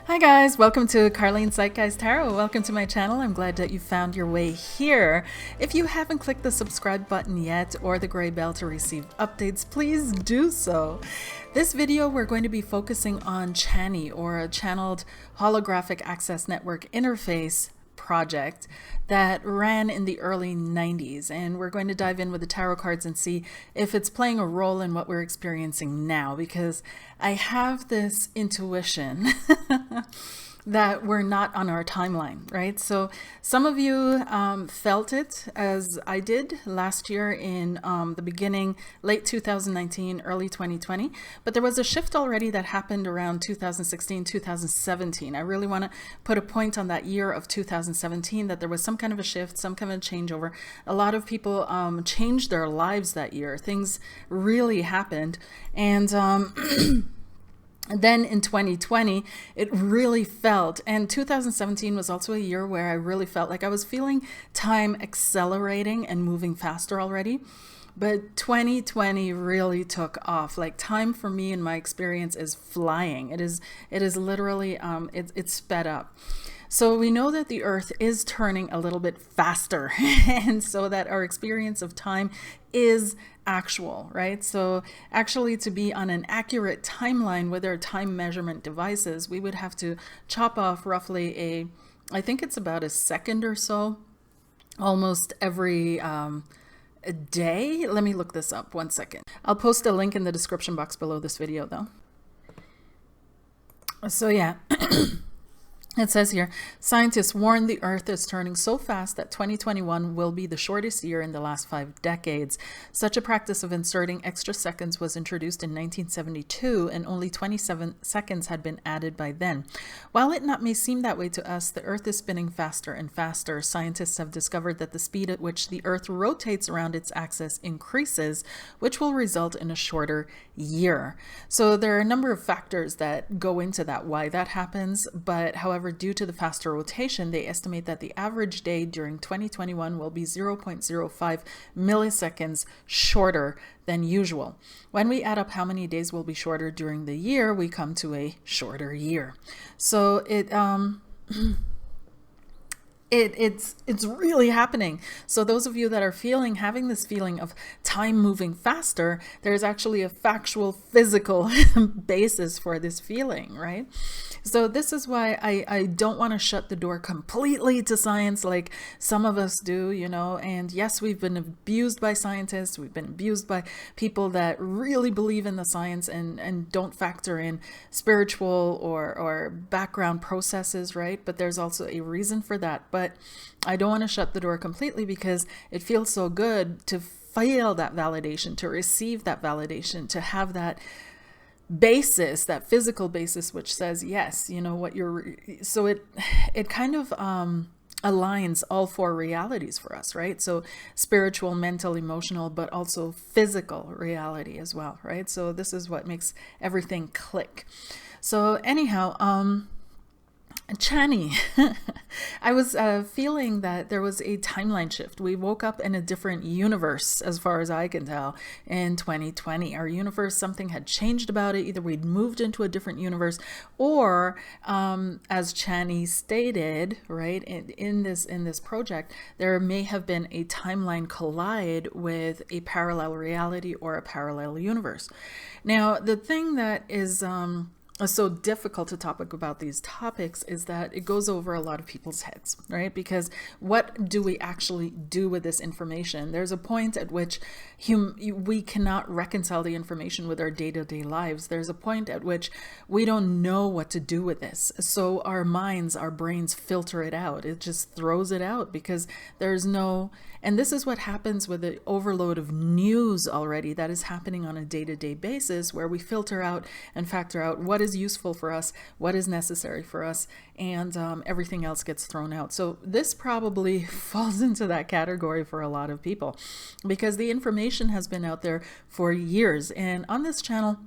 Hi guys, welcome to Karleen Zeitgeist Tarot. Welcome to my channel. I'm glad that you found your way here. If you haven't clicked the subscribe button yet or the gray bell to receive updates, please do so. This video we're going to be focusing on CHANI, or a Channeled Holographic Access Network Interface project that ran in the early 90s, and we're going to dive in with the tarot cards and see if it's playing a role in what we're experiencing now, because I have this intuition that we're not on our timeline, right? So some of you felt it as I did last year in the beginning, late 2019, early 2020, but there was a shift already that happened around 2016, 2017. I really want to put a point on that year of 2017, that there was some kind of a shift, some kind of a changeover. A lot of people changed their lives that year. Things really happened. And then in 2020, it really felt, and 2017 was also a year where I really felt like I was feeling time accelerating and moving faster already. But 2020 really took off. Like, time for me in my experience is flying. It is literally, it's sped up. So we know that the earth is turning a little bit faster, and so that our experience of time is actual, right? So actually, to be on an accurate timeline with our time measurement devices, we would have to chop off roughly I think it's about a second or so, almost every a day. Let me look this up 1 second. I'll post a link in the description box below this video though. So yeah. It says here, scientists warn the Earth is turning so fast that 2021 will be the shortest year in the last 5 decades. Such a practice of inserting extra seconds was introduced in 1972, and only 27 seconds had been added by then. While it may seem that way to us, the Earth is spinning faster and faster. Scientists have discovered that the speed at which the Earth rotates around its axis increases, which will result in a shorter year. So there are a number of factors that go into that, why that happens, but however, due to the faster rotation, they estimate that the average day during 2021 will be 0.05 milliseconds shorter than usual. When we add up how many days will be shorter during the year, we come to a shorter year. So it's really happening. So those of you that are having this feeling of time moving faster, there's actually a factual, physical basis for this feeling, right? So this is why I don't want to shut the door completely to science like some of us do, you know. And yes, we've been abused by scientists. We've been abused by people that really believe in the science and don't factor in spiritual or background processes, right? But there's also a reason for that. But I don't want to shut the door completely, because it feels so good to feel that validation, to receive that validation, to have that basis, that physical basis, which says, yes, you know what so it kind of aligns all 4 realities for us, right? So spiritual, mental, emotional, but also physical reality as well, right? So this is what makes everything click. So anyhow, CHANI. I was feeling that there was a timeline shift. We woke up in a different universe, as far as I can tell, in 2020. Our universe, something had changed about it. Either we'd moved into a different universe, or as CHANI stated, right, in this project, there may have been a timeline collide with a parallel reality or a parallel universe. Now, the thing that is so difficult to talk about these topics is that it goes over a lot of people's heads, right? Because what do we actually do with this information? There's a point at which we cannot reconcile the information with our day-to-day lives. There's a point at which we don't know what to do with this. So our minds, our brains filter it out. It just throws it out, because there's no, and this is what happens with the overload of news already that is happening on a day-to-day basis, where we filter out and factor out what is useful for us, what is necessary for us, and everything else gets thrown out. So this probably falls into that category for a lot of people, because the information has been out there for years. And on this channel,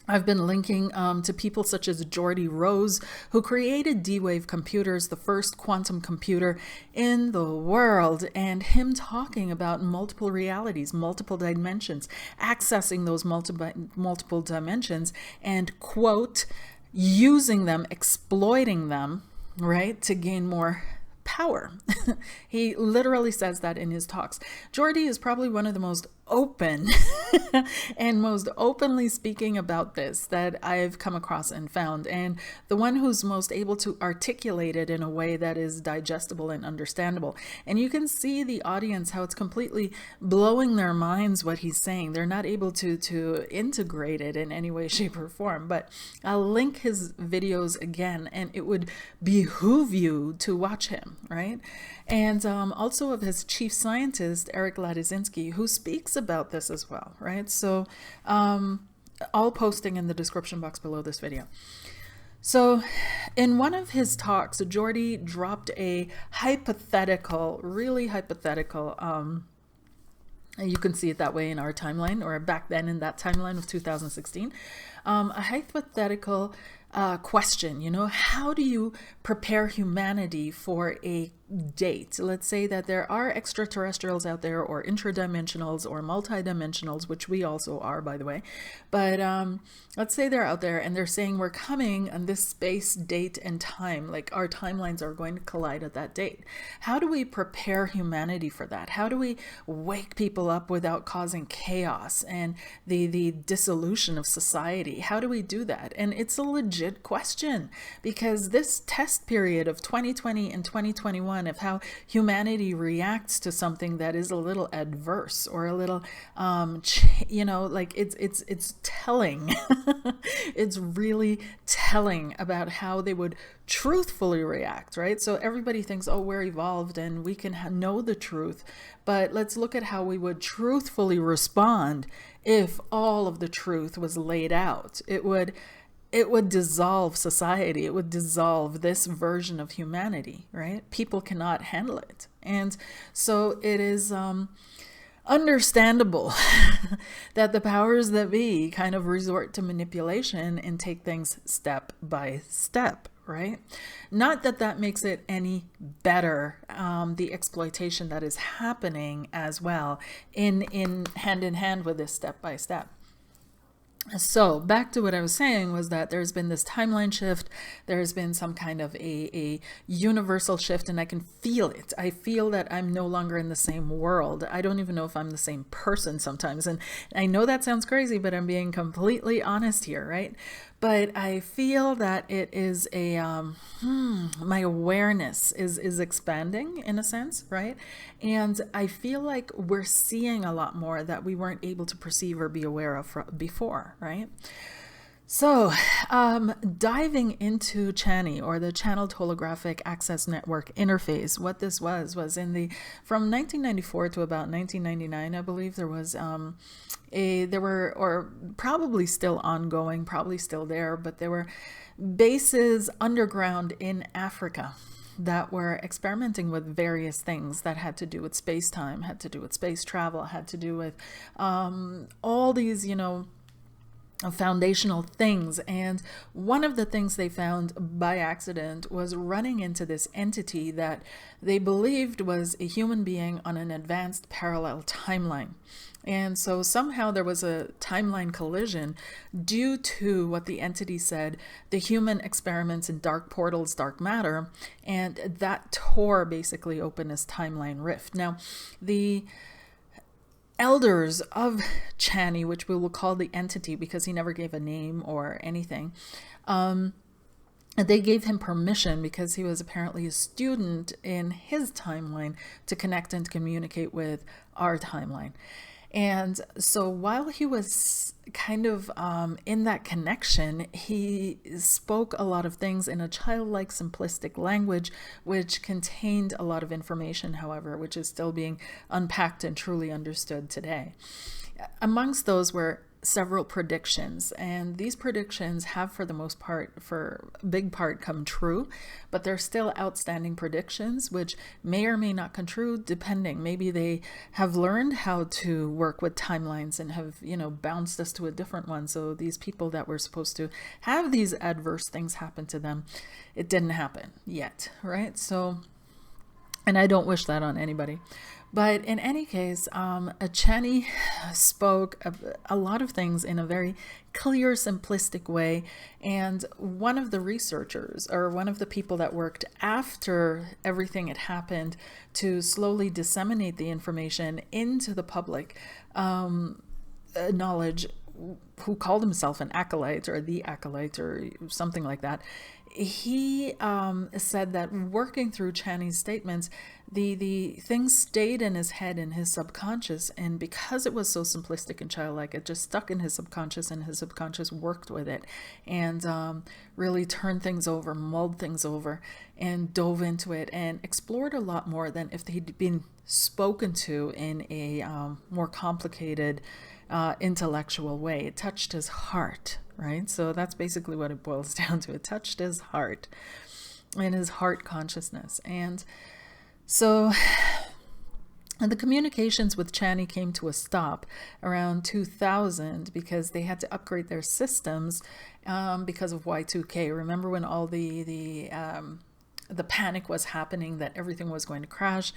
I've been linking to people such as Geordie Rose, who created D-Wave computers, the first quantum computer in the world, and him talking about multiple realities, multiple dimensions, accessing those multiple dimensions, and quote, using them, exploiting them, right, to gain more power. He literally says that in his talks. Geordie is probably one of the most open and most openly speaking about this that I've come across and found, and the one who's most able to articulate it in a way that is digestible and understandable. And you can see the audience, how it's completely blowing their minds what he's saying. They're not able to integrate it in any way, shape, or form. But I'll link his videos again, and it would behoove you to watch him, right? And also of his chief scientist, Eric Ladzinski, who speaks about this as well, right? So all posting in the description box below this video. So in one of his talks, Geordie dropped a hypothetical, really hypothetical, you can see it that way in our timeline, or back then in that timeline of 2016, a hypothetical question, you know, how do you prepare humanity for a date? Let's say that there are extraterrestrials out there, or intradimensionals, or multidimensionals, which we also are, by the way. But let's say they're out there and they're saying we're coming on this space, date, and time, like our timelines are going to collide at that date. How do we prepare humanity for that? How do we wake people up without causing chaos and the dissolution of society? How do we do that? And it's a legit question, because this test period of 2020 and 2021 of how humanity reacts to something that is a little adverse or a little you know, like it's telling it's really telling about how they would truthfully react, right? So everybody thinks, oh, we're evolved and we can know the truth, but let's look at how we would truthfully respond if all of the truth was laid out. It would dissolve society. It would dissolve this version of humanity, right? People cannot handle it. And so it is understandable that the powers that be kind of resort to manipulation and take things step by step, right? Not that that makes it any better, the exploitation that is happening as well in hand with this step by step. So back to what I was saying was that there's been this timeline shift. There's been some kind of a universal shift, and I can feel it. I feel that I'm no longer in the same world. I don't even know if I'm the same person sometimes. And I know that sounds crazy, but I'm being completely honest here, right? But I feel that it is a, my awareness is expanding in a sense, right? And I feel like we're seeing a lot more that we weren't able to perceive or be aware of before, right? So diving into CHANI, or the Channeled Holographic Access Network Interface, what this was in the, from 1994 to about 1999, I believe there was there were, or probably still ongoing, probably still there, but there were bases underground in Africa that were experimenting with various things that had to do with space-time, had to do with space travel, had to do with all these, you know, foundational things. And one of the things they found by accident was running into this entity that they believed was a human being on an advanced parallel timeline. And so somehow there was a timeline collision due to what the entity said, the human experiments in dark portals, dark matter, and that tore basically open this timeline rift. Now, the elders of CHANI, which we will call the entity because he never gave a name or anything, they gave him permission because he was apparently a student in his timeline to connect and to communicate with our timeline. And so while he was kind of in that connection, he spoke a lot of things in a childlike, simplistic language, which contained a lot of information, however, which is still being unpacked and truly understood today. Amongst those were several predictions, and these predictions have, for the most part, for a big part, come true, but they're still outstanding predictions which may or may not come true, depending. Maybe they have learned how to work with timelines and have, you know, bounced us to a different one. So these people that were supposed to have these adverse things happen to them, it didn't happen yet, right? So, and I don't wish that on anybody. But in any case, CHANI spoke a lot of things in a very clear, simplistic way. And one of the researchers, or one of the people that worked after everything had happened to slowly disseminate the information into the public knowledge, who called himself an acolyte or the acolyte or something like that, he said that working through CHANI's statements, the things stayed in his head, in his subconscious, and because it was so simplistic and childlike, it just stuck in his subconscious, and his subconscious worked with it and really turned things over, mulled things over, and dove into it and explored a lot more than if they'd been spoken to in a more complicated intellectual way. It touched his heart, right? So that's basically what it boils down to. It touched his heart and his heart consciousness. And so the communications with CHANI came to a stop around 2000 because they had to upgrade their systems because of Y2K. Remember when all the panic was happening that everything was going to crash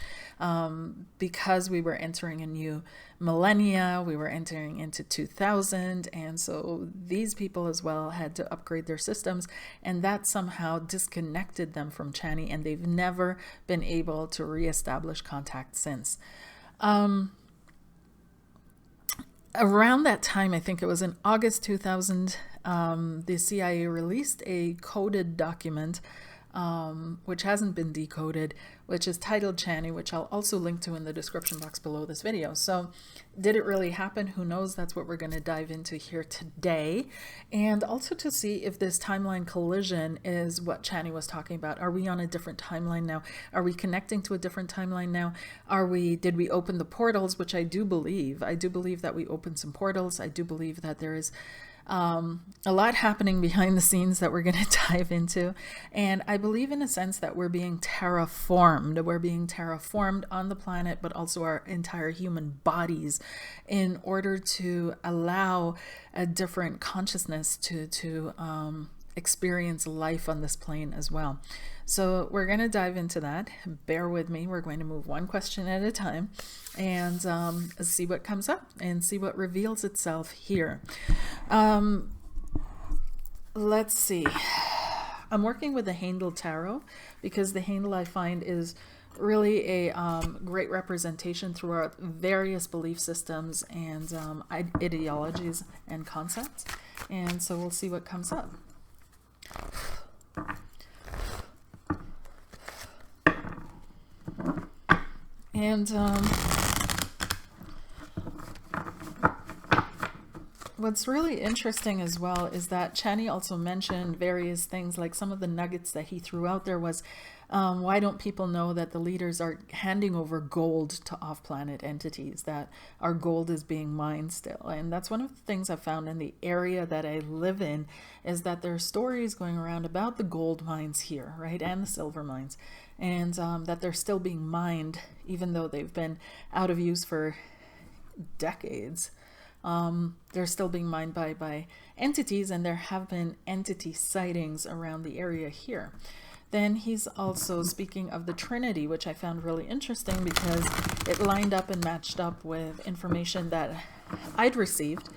because we were entering a new millennia, we were entering into 2000, and so these people as well had to upgrade their systems, and that somehow disconnected them from CHANI, and they've never been able to reestablish contact since. Around that time, I think it was in August 2000, the CIA released a coded document which hasn't been decoded, which is titled CHANI, which I'll also link to in the description box below this video. So did it really happen? Who knows? That's what we're going to dive into here today. And also to see if this timeline collision is what CHANI was talking about. Are we on a different timeline now? Are we connecting to a different timeline now? Did we open the portals, which I do believe. I do believe that we opened some portals. I do believe that there is a lot happening behind the scenes that we're going to dive into. And I believe in a sense that we're being terraformed. We're being terraformed on the planet, but also our entire human bodies in order to allow a different consciousness to experience life on this plane as well. So we're going to dive into that. Bear with me. We're going to move one question at a time and see what comes up and see what reveals itself here. Let's see. I'm working with the Handel Tarot because the Handel, I find, is really a great representation throughout various belief systems and ideologies and concepts. And so we'll see what comes up. And what's really interesting as well is that CHANI also mentioned various things, like some of the nuggets that he threw out there was, why don't people know that the leaders are handing over gold to off-planet entities, that our gold is being mined still? And that's one of the things I found in the area that I live in, is that there are stories going around about the gold mines here, right, and the silver mines, and that they're still being mined, even though they've been out of use for decades. They're still being mined by entities, and there have been entity sightings around the area here. Then he's also speaking of the Trinity, which I found really interesting because it lined up and matched up with information that I'd received.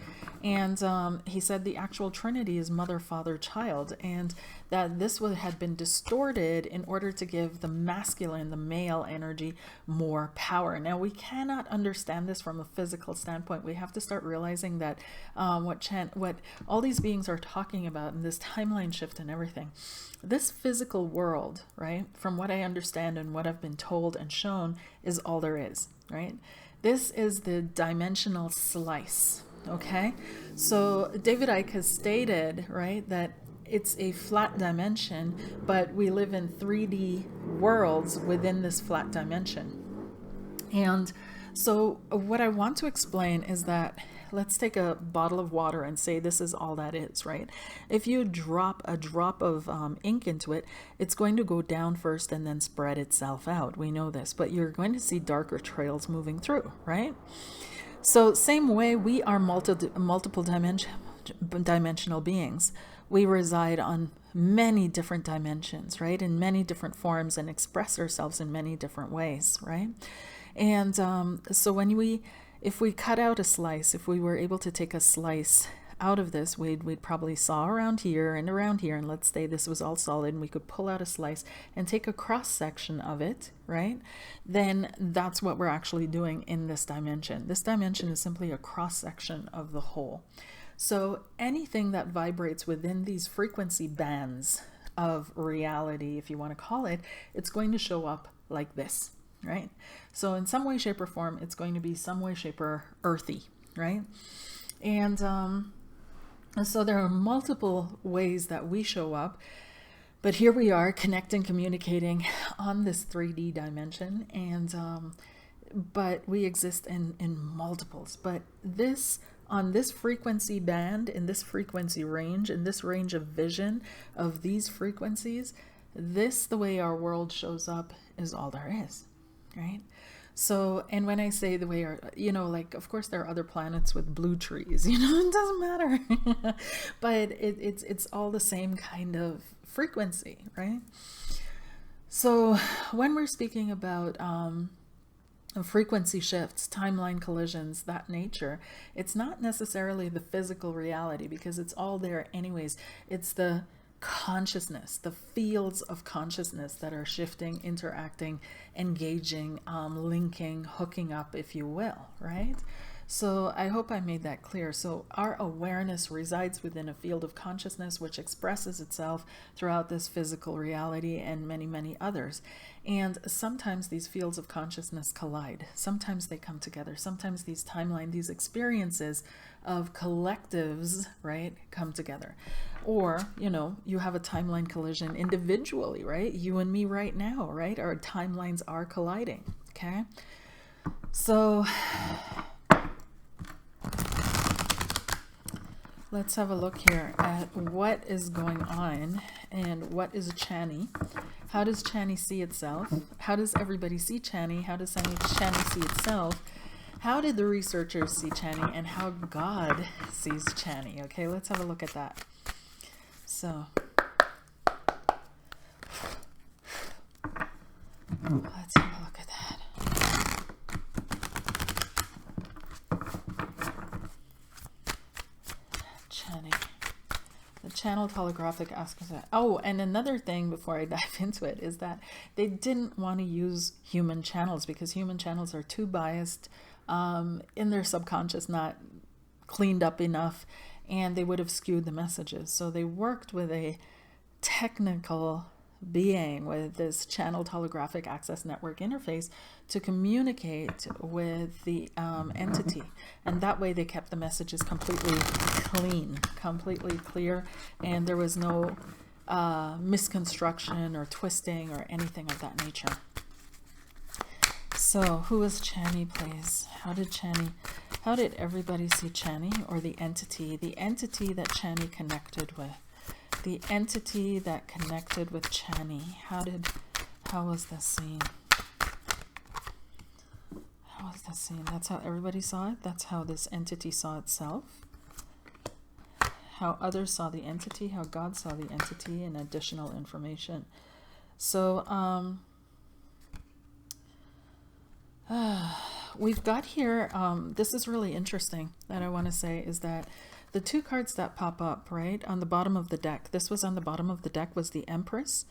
And he said the actual Trinity is mother, father, child, and that this had been distorted in order to give the masculine, the male energy, more power. Now, we cannot understand this from a physical standpoint. We have to start realizing that what all these beings are talking about in this timeline shift and everything, this physical world, right, from what I understand and what I've been told and shown, is all there is, right? This is the dimensional slice. Okay, so David Icke has stated, right, that it's a flat dimension, but we live in 3D worlds within this flat dimension. And so what I want to explain is that, let's take a bottle of water and say this is all that is, right? If you drop a drop of ink into it, it's going to go down first and then spread itself out. We know this, but you're going to see darker trails moving through, right? So same way, we are multiple dimensional beings. We reside on many different dimensions, right? In many different forms, and express ourselves in many different ways, right? And so if we cut out a slice, if we were able to take a slice out of this, we'd probably saw around here, and let's say this was all solid, and we could pull out a slice and take a cross section of it, right? Then that's what we're actually doing in this dimension. This dimension is simply a cross section of the whole. So anything that vibrates within these frequency bands of reality, if you want to call it, it's going to show up like this, right? So in some way, shape, or form, it's going to be some way, shape, or earthy, right? And so there are multiple ways that we show up, but here we are connecting, communicating on this 3D dimension, and but we exist in multiples. But this, on this frequency band, in this frequency range, in this range of vision of these frequencies, this, the way our world shows up, is all there is, right? So, and when I say the way our, like, of course there are other planets with blue trees, it doesn't matter, but it's all the same kind of frequency, right? So when we're speaking about frequency shifts, timeline collisions, that nature, it's not necessarily the physical reality, because it's all there anyways. It's the consciousness, the fields of consciousness that are shifting, interacting, engaging, linking, hooking up, if you will, right? So I hope I made that clear. So our awareness resides within a field of consciousness which expresses itself throughout this physical reality and many, many others. And sometimes these fields of consciousness collide. Sometimes they come together. Sometimes these these experiences of collectives, right, come together. Or, you have a timeline collision individually, right? You and me right now, right? Our timelines are colliding, okay? So let's have a look here at what is going on and what is CHANI. How does CHANI see itself? How does everybody see CHANI? How does CHANI see itself? How did the researchers see CHANI, and how God sees CHANI? Okay, let's have a look at that. So let's have a look at that. CHANI. The channeled holographic aspect. Oh, and another thing before I dive into it is that they didn't want to use human channels, because human channels are too biased in their subconscious, not cleaned up enough, and they would have skewed the messages. So they worked with a technical being with this channeled holographic access network interface to communicate with the entity, and that way they kept the messages completely clean, completely clear, and there was no misconstruction or twisting or anything of that nature. So who is CHANI, please? How did everybody see CHANI, or the entity that CHANI connected with? The entity that connected with CHANI. How was this seen? How was this seen? That's how everybody saw it. That's how this entity saw itself. How others saw the entity, how God saw the entity, and additional information. So, we've got here, this is really interesting that I want to say, is that the two cards that pop up, right, on the bottom of the deck, this was on the bottom of the deck, was the Empress,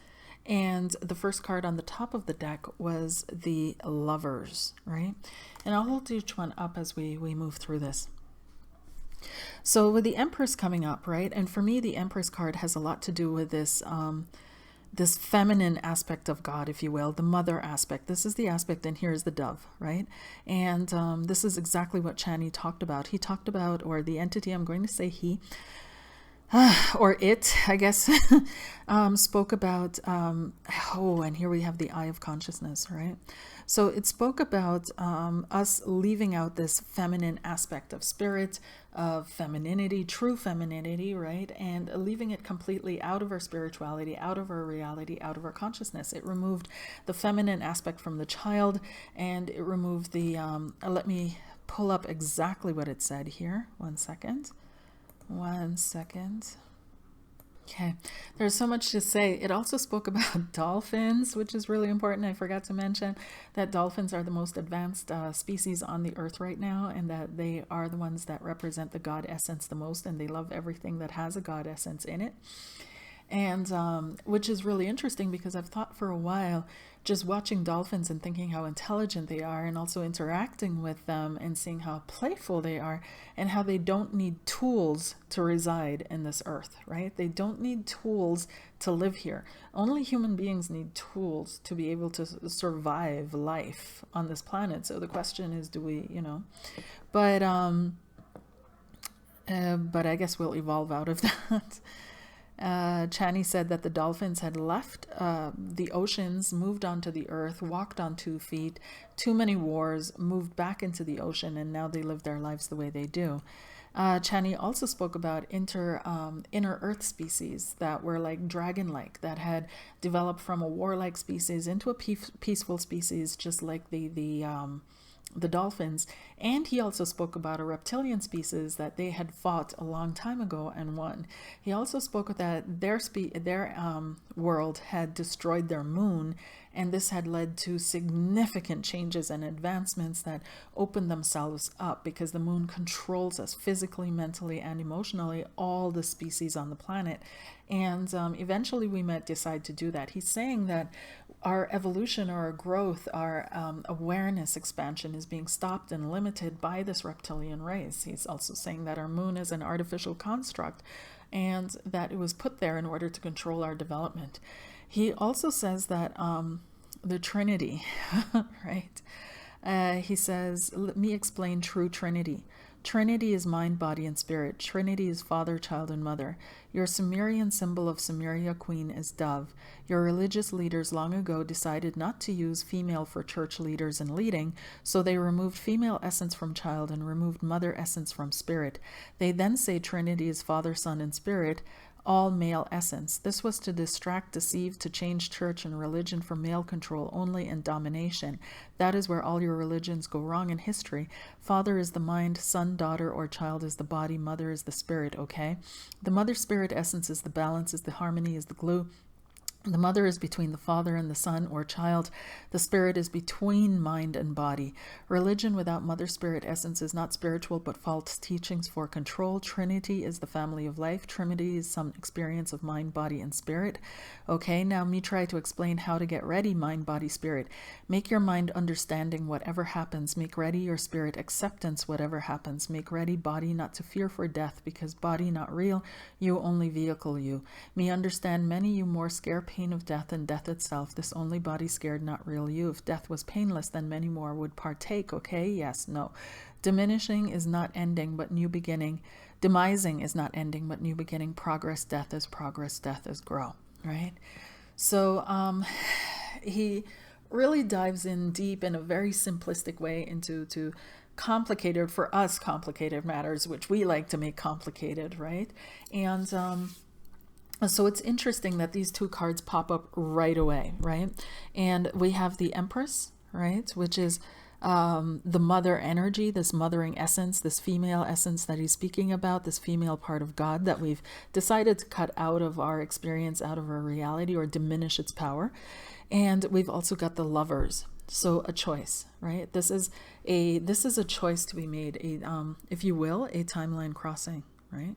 and the first card on the top of the deck was the Lovers, right? And I'll hold each one up as we move through this. So with the Empress coming up, right, and for me the Empress card has a lot to do with this this feminine aspect of God, if you will, the mother aspect. This is the aspect, and here's the dove, right? And this is exactly what CHANI talked about. He talked about, or the entity, I'm going to say he, or it, I guess, spoke about, oh, and here we have the eye of consciousness, right? So it spoke about us leaving out this feminine aspect of spirit, of femininity, true femininity, right? And leaving it completely out of our spirituality, out of our reality, out of our consciousness. It removed the feminine aspect from the child, and it removed the, let me pull up exactly what it said here. 1 second. 1 second. Okay, there's so much to say. It also spoke about dolphins, which is really important. I forgot to mention that dolphins are the most advanced species on the earth right now, and that they are the ones that represent the God essence the most, and they love everything that has a God essence in it. And which is really interesting because I've thought for a while, just watching dolphins and thinking how intelligent they are, and also interacting with them and seeing how playful they are, and how they don't need tools to reside in this earth, right? They don't need tools to live here. Only human beings need tools to be able to survive life on this planet. So the question is, do we, but I guess we'll evolve out of that. CHANI said that the dolphins had left the oceans, moved onto the earth, walked on 2 feet, too many wars, moved back into the ocean, and now they live their lives the way they do. CHANI also spoke about inner earth species that were like dragon-like, that had developed from a warlike species into a peaceful species, just like the dolphins. And he also spoke about a reptilian species that they had fought a long time ago and won. He also spoke that their world had destroyed their moon, and this had led to significant changes and advancements that opened themselves up, because the moon controls us physically, mentally, and emotionally, all the species on the planet. And eventually we might decide to do that. He's saying that our evolution, or our growth, our awareness expansion is being stopped and limited by this reptilian race. He's also saying that our moon is an artificial construct, and that it was put there in order to control our development. He also says that the Trinity, right? He says, let me explain true Trinity. Trinity is mind, body, and spirit. Trinity is Father, Child, and Mother. Your Sumerian symbol of Sumeria queen is dove. Your religious leaders long ago decided not to use female for church leaders and leading, so they removed female essence from child and removed mother essence from spirit. They then say Trinity is Father, Son, and Spirit, all male essence. This was to distract, deceive, to change church and religion for male control only and domination. That is where all your religions go wrong in history. Father is the mind, son, daughter, or child is the body, mother is the spirit, okay? The mother spirit essence is the balance, is the harmony, is the glue. The mother is between the father and the son or child. The spirit is between mind and body. Religion without mother spirit essence is not spiritual, but false teachings for control. Trinity is the family of life. Trinity is some experience of mind, body, and spirit. Okay, now me try to explain how to get ready mind, body, spirit. Make your mind understanding whatever happens. Make ready your spirit acceptance whatever happens. Make ready body not to fear for death, because body not real, you only vehicle you. Me understand many you more scare pain of death and death itself. This only body scared, not real you. If death was painless, then many more would partake. Okay, yes, no. Diminishing is not ending, but new beginning. Demising is not ending, but new beginning. Progress, death is progress, death is grow, right? So he really dives in deep in a very simplistic way into complicated, for us, complicated matters, which we like to make complicated, right? And so it's interesting that these 2 cards pop up right away, right? And we have the Empress, right? Which is the mother energy, this mothering essence, this female essence that he's speaking about, this female part of God that we've decided to cut out of our experience, out of our reality, or diminish its power. And we've also got the Lovers. So a choice, right? This is a choice to be made, if you will, a timeline crossing, right?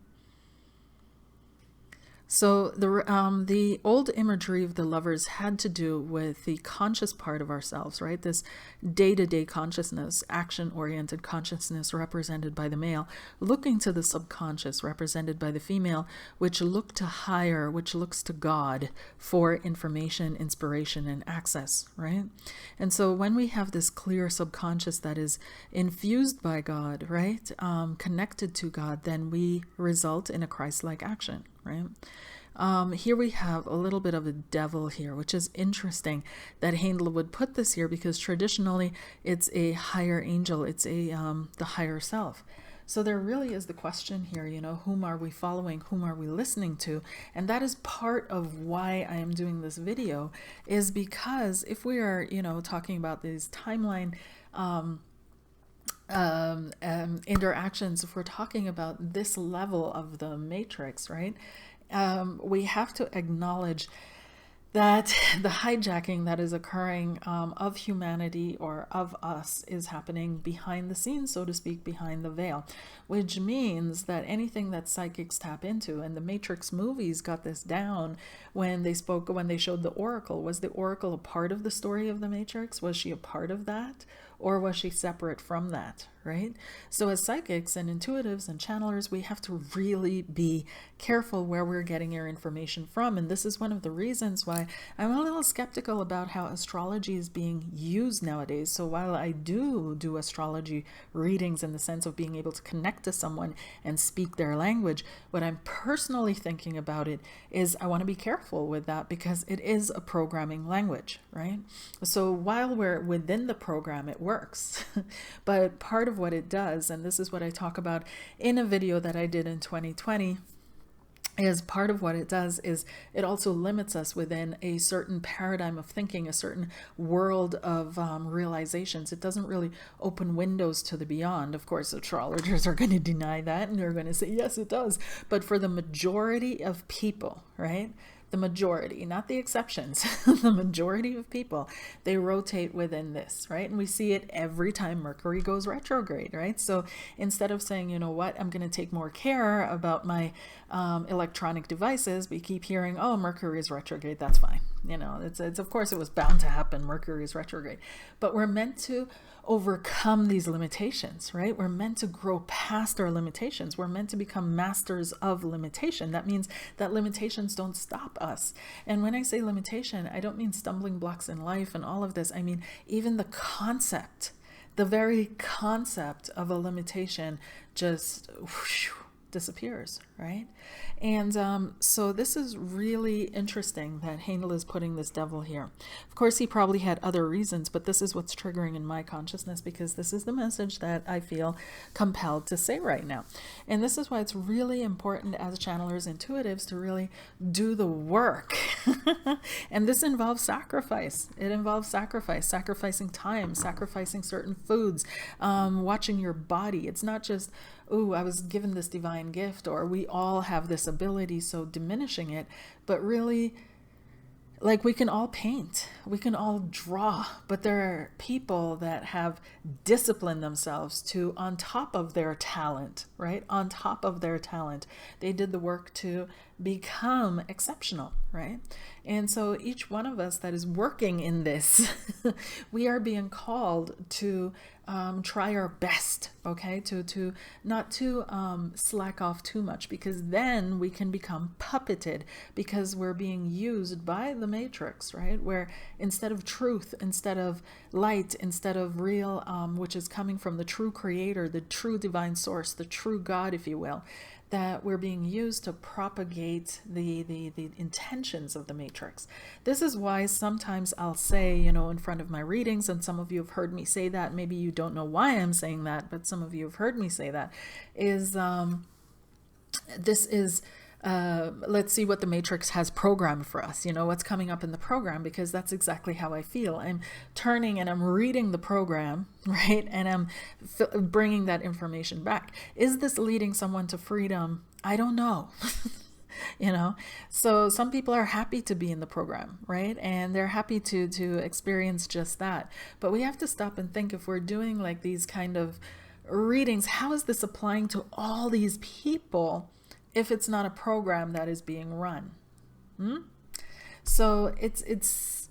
So the old imagery of the Lovers had to do with the conscious part of ourselves, right? This day-to-day consciousness, action-oriented consciousness represented by the male, looking to the subconscious represented by the female, which look to higher, which looks to God for information, inspiration, and access, right? And so when we have this clear subconscious that is infused by God, right, connected to God, then we result in a Christ-like action, right? Here we have a little bit of a devil here, which is interesting that Handel would put this here, because traditionally it's a higher angel, it's the higher self. So there really is the question here, whom are we following, whom are we listening to? And that is part of why I am doing this video, is because if we are, talking about these timeline interactions, if we're talking about this level of the matrix, right? we have to acknowledge that the hijacking that is occurring of humanity or of us is happening behind the scenes, so to speak, behind the veil, which means that anything that psychics tap into, and the Matrix movies got this down when they showed the Oracle. Was the Oracle a part of the story of the Matrix? Was she a part of that? Or was she separate from that, right? So as psychics and intuitives and channelers, we have to really be careful where we're getting our information from. And this is one of the reasons why I'm a little skeptical about how astrology is being used nowadays. So while I do astrology readings in the sense of being able to connect to someone and speak their language, what I'm personally thinking about it is I want to be careful with that, because it is a programming language, right? So while we're within the program, it works. But part of what it does, and this is what I talk about in a video that I did in 2020, is part of what it does is it also limits us within a certain paradigm of thinking, a certain world of realizations. It doesn't really open windows to the beyond. Of course, astrologers are going to deny that, and they're going to say, yes, it does. But for the majority of people, right? The majority, not the exceptions, the majority of people, they rotate within this, right? And we see it every time Mercury goes retrograde, right? So instead of saying, you know what, I'm going to take more care about my electronic devices, we keep hearing, oh, Mercury is retrograde, that's fine. You know, it's of course it was bound to happen, Mercury is retrograde. But we're meant to overcome these limitations, right? We're meant to grow past our limitations. We're meant to become masters of limitation. That means that limitations don't stop us. And when I say limitation, I don't mean stumbling blocks in life and all of this. I mean, even the concept, the very concept of a limitation just whoosh, disappears, right? And so this is really interesting that Handel is putting this devil here. Of course, he probably had other reasons, but this is what's triggering in my consciousness, because this is the message that I feel compelled to say right now. And this is why it's really important as channelers, intuitives, to really do the work. And this involves sacrifice. It involves sacrifice, sacrificing time, sacrificing certain foods, watching your body. It's not just, oh, I was given this divine gift, or we all have this ability, so diminishing it, but really, like, we can all paint, we can all draw, but there are people that have disciplined themselves to, on top of their talent, right? On top of their talent, they did the work to become exceptional, right? And so each one of us that is working in this, we are being called to try our best, okay? To not to slack off too much, because then we can become puppeted, because we're being used by the Matrix, right? Where instead of truth, instead of light, instead of real, which is coming from the true creator, the true divine source, the true God, if you will, that we're being used to propagate the intentions of the Matrix. This is why sometimes I'll say, you know, in front of my readings, and some of you have heard me say that, maybe you don't know why I'm saying that, but some of you have heard me say that, is this is let's see what the Matrix has programmed for us, you know, what's coming up in the program, because that's exactly how I feel. I'm turning and I'm reading the program, right? And I'm bringing that information back. Is this leading someone to freedom? I don't know. You know, so some people are happy to be in the program, right? And they're happy to experience just that. But we have to stop and think, if we're doing like these kind of readings, how is this applying to all these people if it's not a program that is being run? So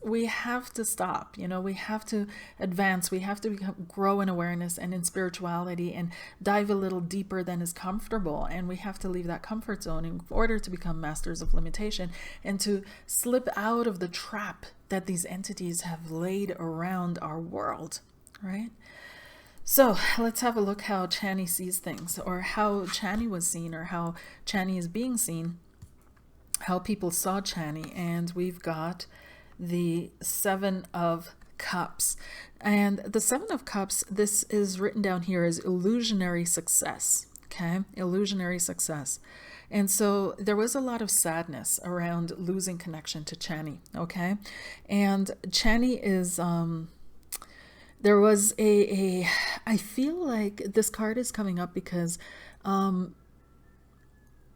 we have to stop, you know, we have to advance, we have to grow in awareness and in spirituality, and dive a little deeper than is comfortable. And we have to leave that comfort zone in order to become masters of limitation, and to slip out of the trap that these entities have laid around our world, right? So let's have a look how CHANI sees things, or how CHANI was seen, or how CHANI is being seen, how people saw CHANI. And we've got the Seven of Cups. And the Seven of Cups, this is written down here as illusionary success, okay? Illusionary success. And so there was a lot of sadness around losing connection to CHANI, okay? And CHANI is... there was I feel like this card is coming up because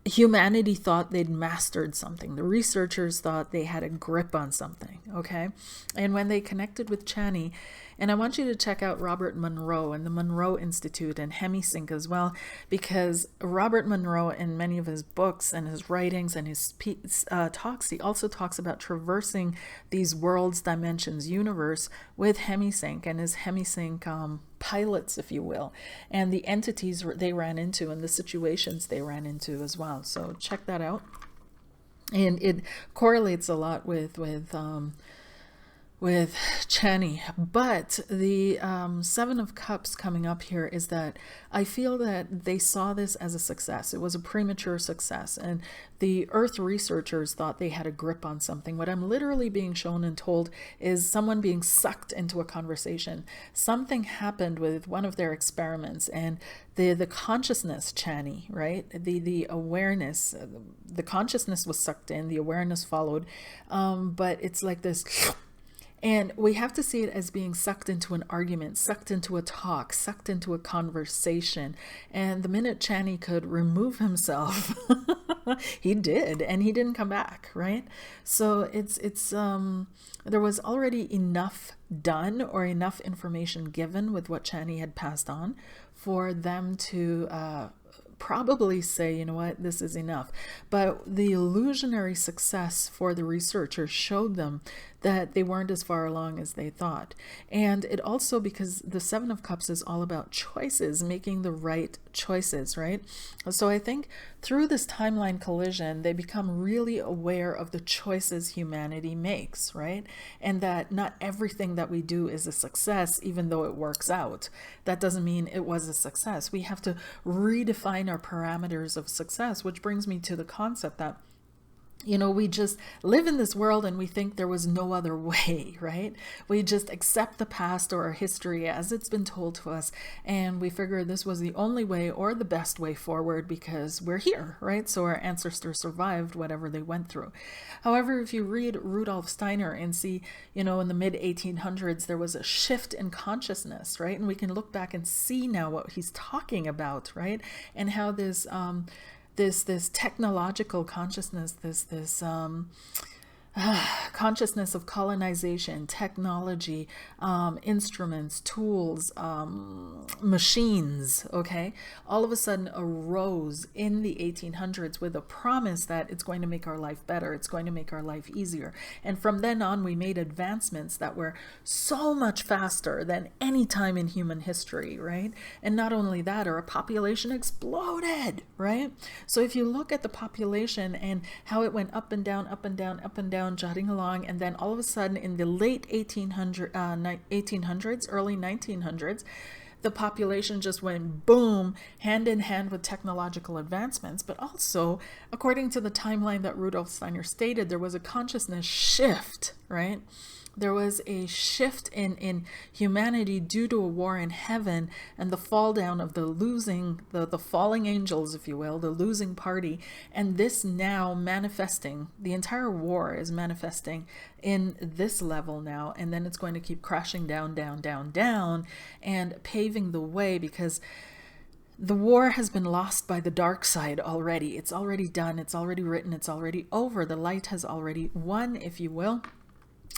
humanity thought they'd mastered something. The researchers thought they had a grip on something, okay? And when they connected with CHANI, and I want you to check out Robert Monroe and the Monroe Institute and HemiSync as well, because Robert Monroe, in many of his books and his writings and his talks, he also talks about traversing these worlds, dimensions, universe with HemiSync and his HemiSync pilots, if you will, and the entities they ran into and the situations they ran into as well. So check that out. And it correlates a lot with CHANI. But the Seven of Cups coming up here is that I feel that they saw this as a success. It was a premature success, and the Earth researchers thought they had a grip on something. What I'm literally being shown and told is someone being sucked into a conversation. Something happened with one of their experiments, and the consciousness, CHANI, right? The awareness, the consciousness was sucked in, the awareness followed, but it's like this. And we have to see it as being sucked into an argument, sucked into a talk, sucked into a conversation. And the minute CHANI could remove himself, he did, and he didn't come back, right? So there was already enough done or enough information given with what CHANI had passed on for them to probably say, you know what, this is enough. But the illusionary success for the researchers showed them that they weren't as far along as they thought. And it also, because the Seven of Cups is all about choices, making the right choices, right? So I think through this timeline collision, they become really aware of the choices humanity makes, right? And that not everything that we do is a success, even though it works out. That doesn't mean it was a success. We have to redefine our parameters of success, which brings me to the concept that, you know, we just live in this world and we think there was no other way, right? We just accept the past or our history as it's been told to us, and we figure this was the only way or the best way forward because we're here, right? So our ancestors survived whatever they went through. However, if you read Rudolf Steiner and see, you know, in the mid-1800s, there was a shift in consciousness, right? And we can look back and see now what he's talking about, right? And how this technological consciousness, this consciousness of colonization, technology, instruments, tools, machines, okay, all of a sudden arose in the 1800s with a promise that it's going to make our life better, it's going to make our life easier. And from then on, we made advancements that were so much faster than any time in human history, right? And not only that, our population exploded, right? So if you look at the population and how it went up and down, up and down, up and down, jotting along, and then all of a sudden in the late 1800s, early 1900s, the population just went boom, hand in hand with technological advancements. But also, according to the timeline that Rudolf Steiner stated, there was a consciousness shift, right? There was a shift in humanity due to a war in heaven and the fall down of the falling angels, if you will, the losing party. And this now manifesting, the entire war is manifesting in this level now. And then it's going to keep crashing down, down, down, down, and paving the way, because the war has been lost by the dark side already. It's already done. It's already written. It's already over. The light has already won, if you will.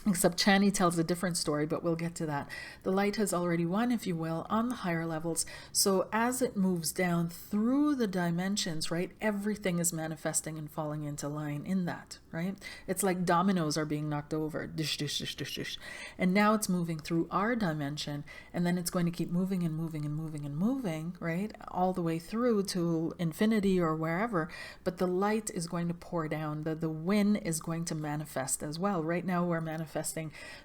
Except CHANI tells a different story, but we'll get to that. The light has already won, if you will, on the higher levels. So as it moves down through the dimensions, right, everything is manifesting and falling into line in that, right? It's like dominoes are being knocked over, dish, dish, dish, dish, dish. And now it's moving through our dimension, and then it's going to keep moving and moving and moving and moving, right, all the way through to infinity or wherever. But the light is going to pour down. The win is going to manifest as well. Right now we're manifesting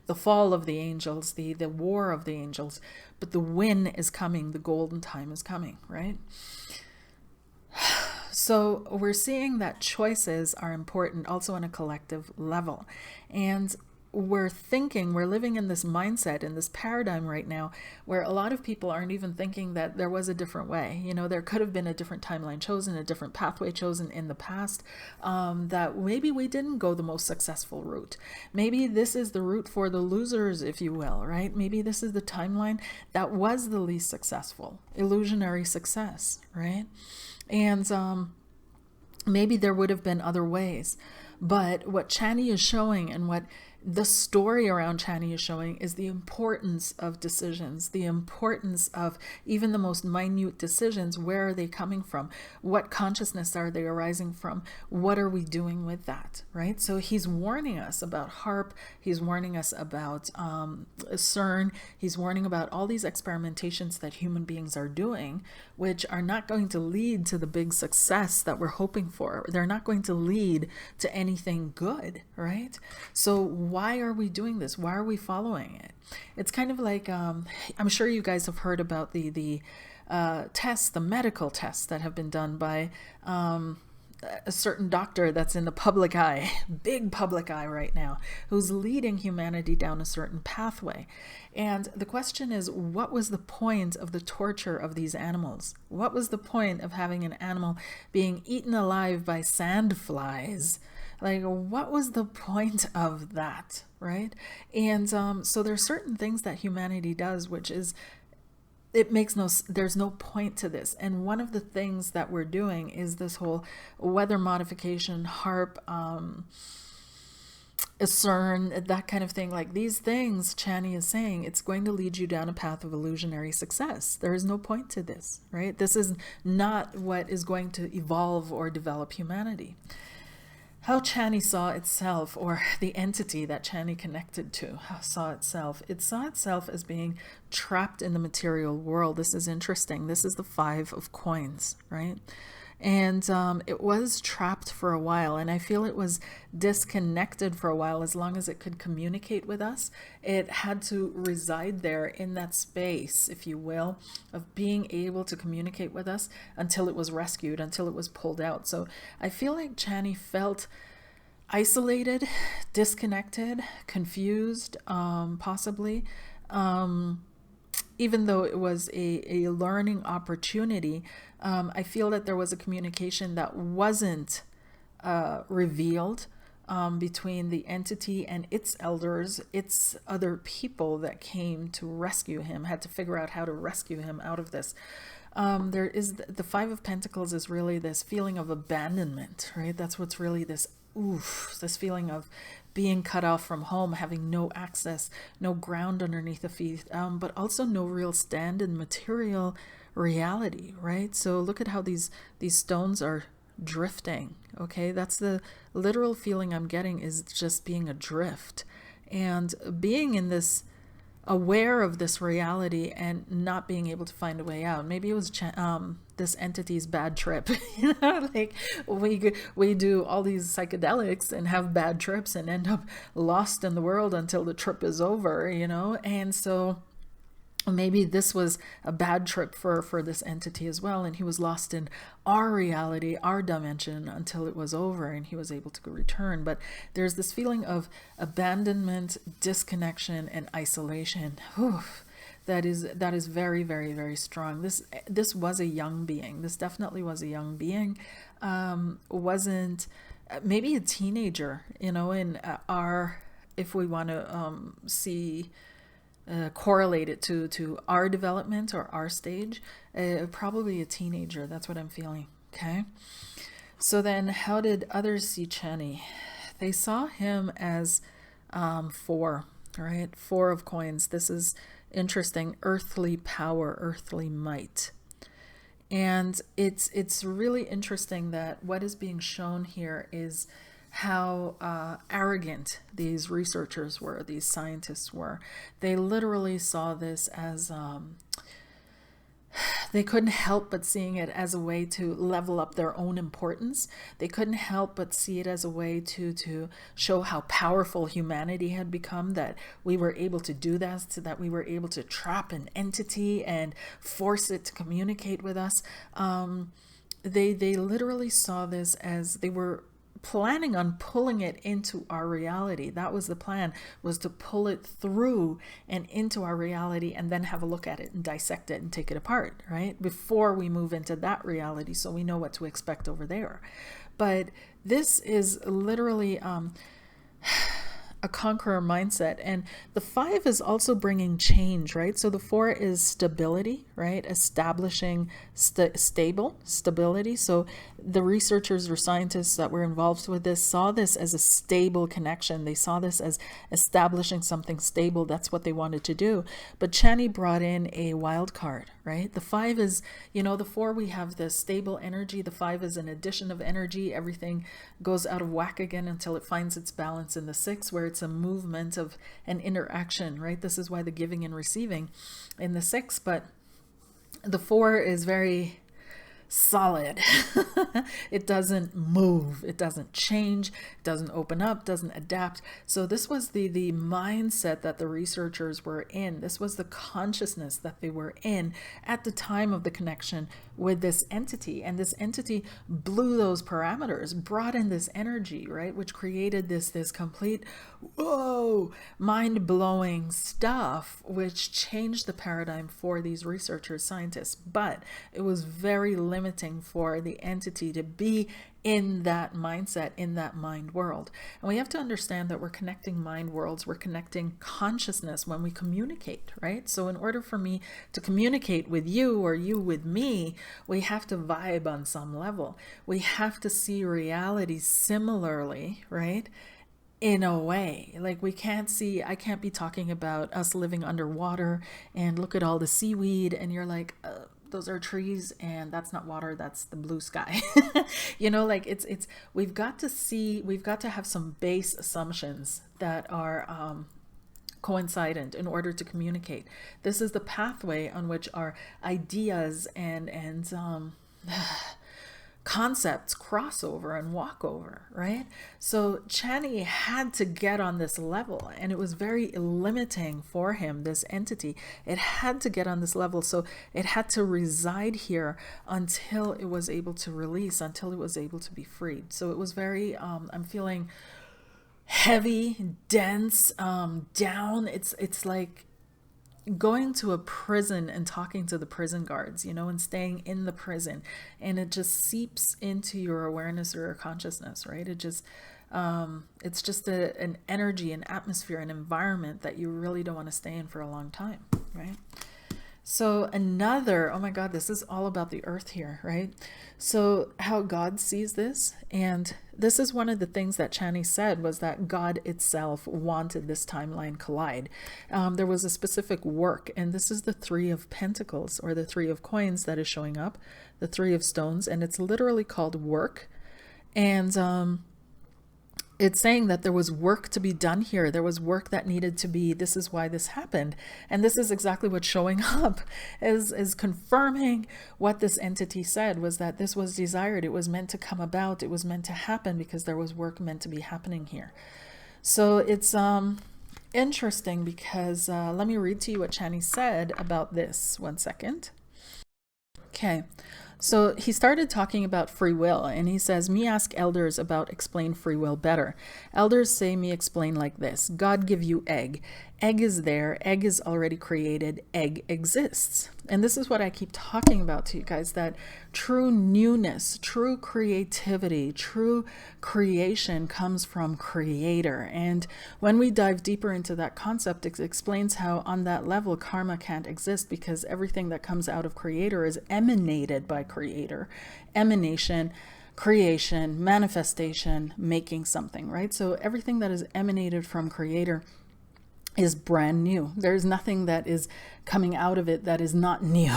the fall of the angels, the war of the angels, but the win is coming, the golden time is coming, right? So we're seeing that choices are important also on a collective level. And we're living in this mindset, in this paradigm right now, where a lot of people aren't even thinking that there was a different way. You know, there could have been a different timeline chosen, a different pathway chosen in the past, that maybe we didn't go the most successful route. Maybe this is the route for the losers, if you will, right? Maybe this is the timeline that was the least successful, illusionary success, right? And maybe there would have been other ways. But what CHANI is showing, and what the story around CHANI is showing, is the importance of decisions, the importance of even the most minute decisions. Where are they coming from? What consciousness are they arising from? What are we doing with that, right? So he's warning us about HARP. He's warning us about CERN. He's warning about all these experimentations that human beings are doing, which are not going to lead to the big success that we're hoping for. They're not going to lead to anything good, right? So why are we doing this? Why are we following it? It's kind of like, I'm sure you guys have heard about the tests, the medical tests that have been done by a certain doctor that's in the public eye, big public eye right now, who's leading humanity down a certain pathway. And the question is, what was the point of the torture of these animals? What was the point of having an animal being eaten alive by sandflies? Like, what was the point of that, right? And so there's certain things that humanity does, which is, there's no point to this. And one of the things that we're doing is this whole weather modification, HARP, CERN, that kind of thing. Like, these things, CHANI is saying, it's going to lead you down a path of illusionary success. There is no point to this, right? This is not what is going to evolve or develop humanity. How CHANI saw itself, or the entity that CHANI connected to saw itself. It saw itself as being trapped in the material world. This is interesting. This is the 5 of coins, right? And it was trapped for a while, and I feel it was disconnected for a while. As long as it could communicate with us, it had to reside there in that space, if you will, of being able to communicate with us until it was rescued, until it was pulled out. So I feel like CHANI felt isolated, disconnected, confused, possibly. Even though it was a learning opportunity, I feel that there was a communication that wasn't revealed between the entity and its elders, its other people that came to rescue him, had to figure out how to rescue him out of this. There is the 5 of Pentacles is really this feeling of abandonment, right? That's what's really this feeling of being cut off from home, having no access, no ground underneath the feet, but also no real stand in material reality, right? So look at how these stones are drifting. Okay, that's the literal feeling I'm getting, is just being adrift and being in this, aware of this reality and not being able to find a way out. Maybe it was this entity's bad trip. You know, like we do all these psychedelics and have bad trips and end up lost in the world until the trip is over, you know. And so maybe this was a bad trip for this entity as well, and he was lost in our reality, our dimension, until it was over and he was able to return. But there's this feeling of abandonment, disconnection, and isolation. That is very, very, very strong. This was a young being. This definitely was a young being. Wasn't maybe a teenager, you know, in if we want to see, correlate it to our development or our stage, probably a teenager. That's what I'm feeling. Okay. So then how did others see CHANI? They saw him as 4, right? 4 of coins. This is interesting. Earthly power, earthly might. And it's really interesting that what is being shown here is how arrogant these researchers were, these scientists were. They literally saw this as, they couldn't help but seeing it as a way to level up their own importance. They couldn't help but see it as a way to show how powerful humanity had become, that we were able to do that, so that we were able to trap an entity and force it to communicate with us. They literally saw this as they were planning on pulling it into our reality. That was the plan, was to pull it through and into our reality, and then have a look at it and dissect it and take it apart, right? Before we move into that reality, so we know what to expect over there. But this is literally a conqueror mindset. And the 5 is also bringing change, right? So the 4 is stability, right? Establishing stability. So the researchers or scientists that were involved with this saw this as a stable connection. They saw this as establishing something stable. That's what they wanted to do. But CHANI brought in a wild card, right? The 5 is, you know, the 4, we have the stable energy. The 5 is an addition of energy. Everything goes out of whack again until it finds its balance in the 6, where it's a movement of an interaction, right? This is why the giving and receiving in the 6, but the 4 is very solid. It doesn't move, it doesn't change, it doesn't open up, doesn't adapt. So this was the mindset that the researchers were in. This was the consciousness that they were in at the time of the connection with this entity. And this entity blew those parameters, brought in this energy, right, which created this complete, whoa, mind-blowing stuff, which changed the paradigm for these researchers, scientists. But it was very limiting for the entity to be in that mindset, in that mind world. And we have to understand that we're connecting mind worlds, we're connecting consciousness when we communicate, right? So in order for me to communicate with you or you with me, we have to vibe on some level. We have to see reality similarly, right? In a way, like we can't see, I can't be talking about us living underwater and look at all the seaweed and you're like, those are trees and that's not water, that's the blue sky. You know, like it's we've got to see, we've got to have some base assumptions that are coincident in order to communicate. This is the pathway on which our ideas and concepts cross over and walk over, right? So CHANI had to get on this level, and it was very limiting for him, this entity. It had to get on this level, so it had to reside here until it was able to release, until it was able to be freed. So it was very, I'm feeling heavy, dense, down. It's like going to a prison and talking to the prison guards, you know, and staying in the prison, and it just seeps into your awareness or your consciousness, right? It just it's just an energy, an atmosphere, an environment that you really don't want to stay in for a long time, right? So another, oh my God, this is all about the earth here, right? So how God sees this, and this is one of the things that CHANI said, was that God itself wanted this timeline collide. There was a specific work, and this is the 3 of Pentacles, or the 3 of Coins that is showing up, the 3 of Stones, and it's literally called work. And it's saying that there was work to be done here. There was work that needed to be, this is why this happened. And this is exactly what's showing up, is confirming what this entity said, was that this was desired. It was meant to come about. It was meant to happen because there was work meant to be happening here. So it's interesting because let me read to you what CHANI said about this. One second. Okay. So he started talking about free will, and he says, me ask elders about explain free will better. Elders say me explain like this: God give you egg. Egg is there. Egg is already created. Egg exists. And this is what I keep talking about to you guys, that true newness, true creativity, true creation comes from Creator. And when we dive deeper into that concept, it explains how on that level karma can't exist, because everything that comes out of Creator is emanated by Creator. Emanation, creation, manifestation, making something, right? So everything that is emanated from Creator is brand new. There's nothing that is coming out of it that is not new,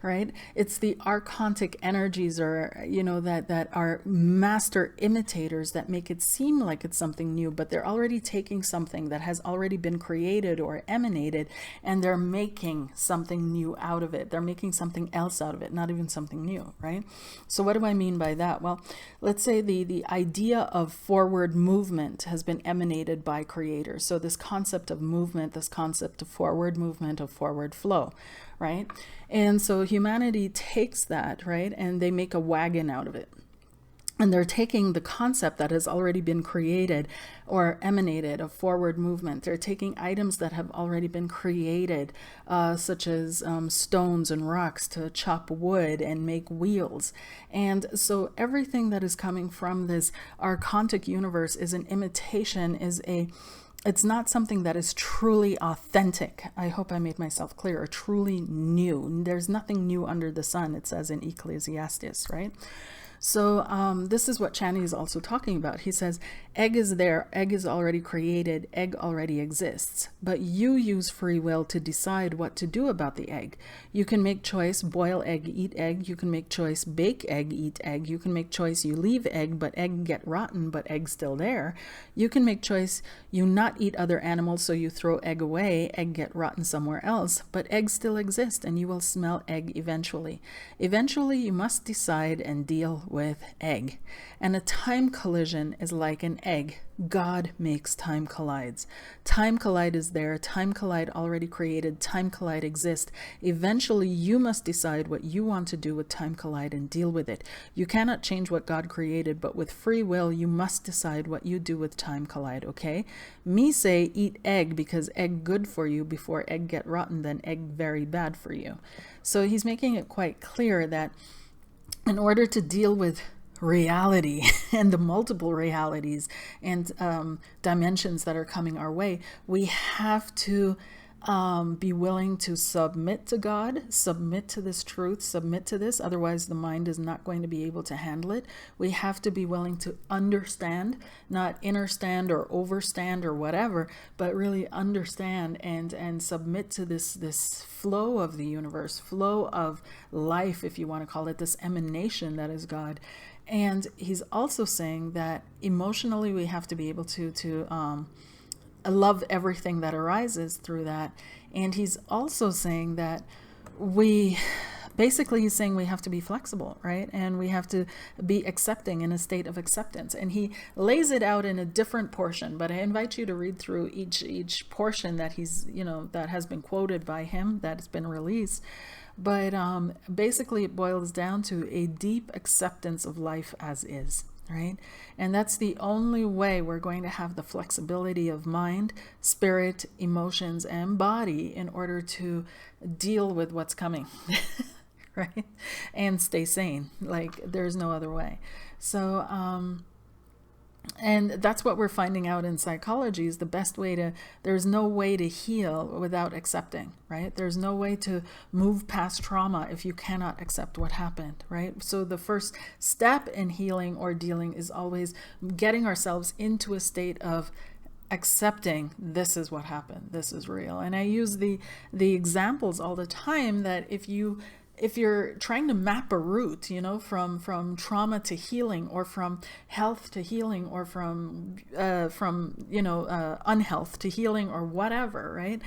right? It's the archontic energies, or, you know, that are master imitators that make it seem like it's something new, but they're already taking something that has already been created or emanated, and they're making something new out of it. They're making something else out of it, not even something new, right? So what do I mean by that? Well, let's say the idea of forward movement has been emanated by Creator. So this concept of movement, this concept of forward movement, of forward flow, right? And so humanity takes that, right, and they make a wagon out of it. And they're taking the concept that has already been created or emanated of forward movement. They're taking items that have already been created, such as stones and rocks, to chop wood and make wheels. And so everything that is coming from this archontic universe is an imitation, it's not something that is truly authentic. I hope I made myself clear, or truly new. There's nothing new under the sun, it says in Ecclesiastes, right? So this is what CHANI is also talking about. He says, egg is there, egg is already created, egg already exists, but you use free will to decide what to do about the egg. You can make choice, boil egg, eat egg. You can make choice, bake egg, eat egg. You can make choice, you leave egg, but egg get rotten, but egg's still there. You can make choice, you not eat other animals, so you throw egg away, egg get rotten somewhere else, but egg still exists and you will smell egg eventually. Eventually, you must decide and deal with egg. And a time collision is like an egg. God makes time collides. Time collide is there. Time collide already created. Time collide exists. Eventually, you must decide what you want to do with time collide and deal with it. You cannot change what God created, but with free will, you must decide what you do with time collide, okay? Me say eat egg because egg good for you before egg get rotten, then egg very bad for you. So he's making it quite clear that in order to deal with reality and the multiple realities and dimensions that are coming our way, we have to be willing to submit to God, submit to this truth, submit to this. Otherwise, the mind is not going to be able to handle it. We have to be willing to understand, not understand or overstand or whatever, but really understand and submit to this flow of the universe, flow of life, if you want to call it, this emanation that is God. And he's also saying that emotionally we have to be able to love everything that arises through that. And he's also saying that he's saying we have to be flexible, right? And we have to be accepting, in a state of acceptance. And he lays it out in a different portion, but I invite you to read through each portion that that has been quoted by him, that has been released. But basically it boils down to a deep acceptance of life as is, right? And that's the only way we're going to have the flexibility of mind, spirit, emotions, and body in order to deal with what's coming, right? And stay sane. Like, there's no other way. So, and that's what we're finding out in psychology is the best way there's no way to heal without accepting, right? There's no way to move past trauma if you cannot accept what happened, right? So the first step in healing or dealing is always getting ourselves into a state of accepting this is what happened, this is real. And I use the examples all the time that if you're trying to map a route, from trauma to healing, or from health to healing, or from unhealth to healing, or whatever, right?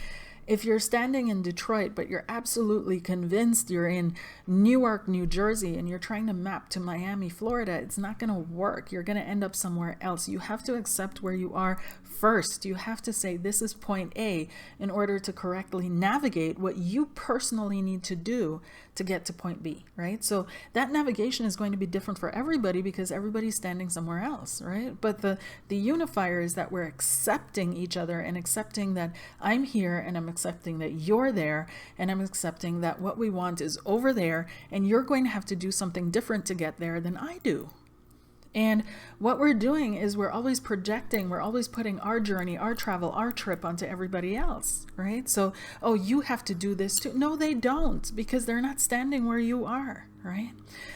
If you're standing in Detroit, but you're absolutely convinced you're in Newark, New Jersey, and you're trying to map to Miami, Florida, it's not going to work. You're going to end up somewhere else. You have to accept where you are first. You have to say, this is point A, in order to correctly navigate what you personally need to do to get to point B, right? So that navigation is going to be different for everybody because everybody's standing somewhere else, right? But the unifier is that we're accepting each other and accepting that I'm here and I'm accepting that you're there, and I'm accepting that what we want is over there, and you're going to have to do something different to get there than I do. And what we're doing is we're always projecting, we're always putting our journey, our travel, our trip onto everybody else, right? So, oh, you have to do this too. No, they don't, because they're not standing where you are, right?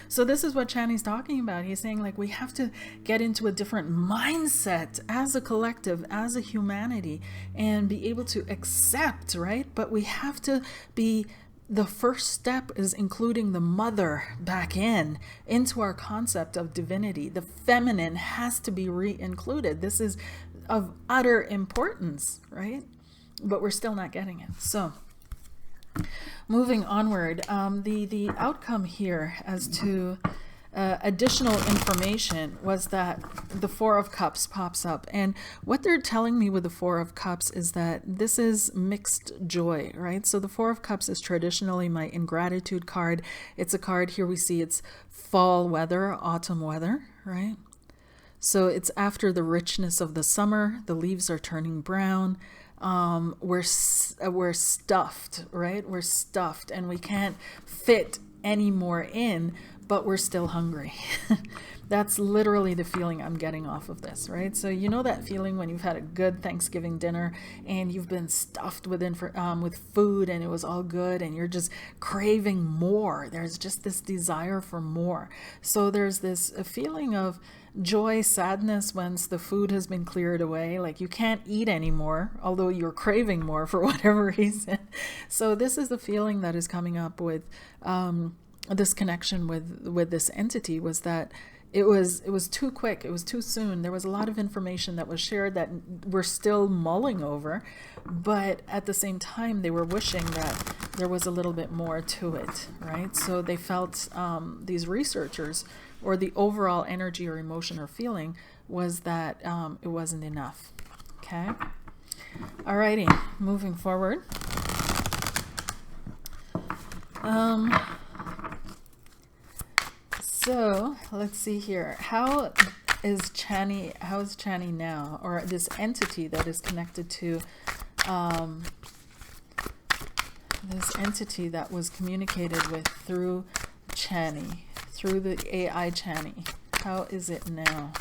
So this is what CHANI's talking about. He's saying, like, we have to get into a different mindset as a collective, as a humanity, and be able to accept, right? But we have to be the first step is including the mother back into our concept of divinity. The feminine has to be re-included. This is of utter importance, right? But we're still not getting it. So moving onward, the outcome here as to additional information was that the Four of Cups pops up, and what they're telling me with the Four of Cups is that this is mixed joy, right? So the Four of Cups is traditionally my ingratitude card. It's a card, here we see it's fall weather, autumn weather, right? So it's after the richness of the summer, the leaves are turning brown. We're stuffed, right? We're stuffed and we can't fit any more in, but we're still hungry. That's literally the feeling I'm getting off of this, right? So you know that feeling when you've had a good Thanksgiving dinner and you've been stuffed with food and it was all good and you're just craving more. There's just this desire for more. So there's this feeling of joy, sadness once the food has been cleared away. Like you can't eat anymore, although you're craving more for whatever reason. So this is the feeling that is coming up with this connection with this entity, was that it was too quick. It was too soon. There was a lot of information that was shared that we're still mulling over, but at the same time, they were wishing that there was a little bit more to it, right? So they felt, these researchers, or the overall energy or emotion or feeling was that it wasn't enough. Okay. Alrighty, moving forward. So let's see here. How is CHANI now, or this entity that is connected to this entity that was communicated with through CHANI, through the AI CHANI? How is it now?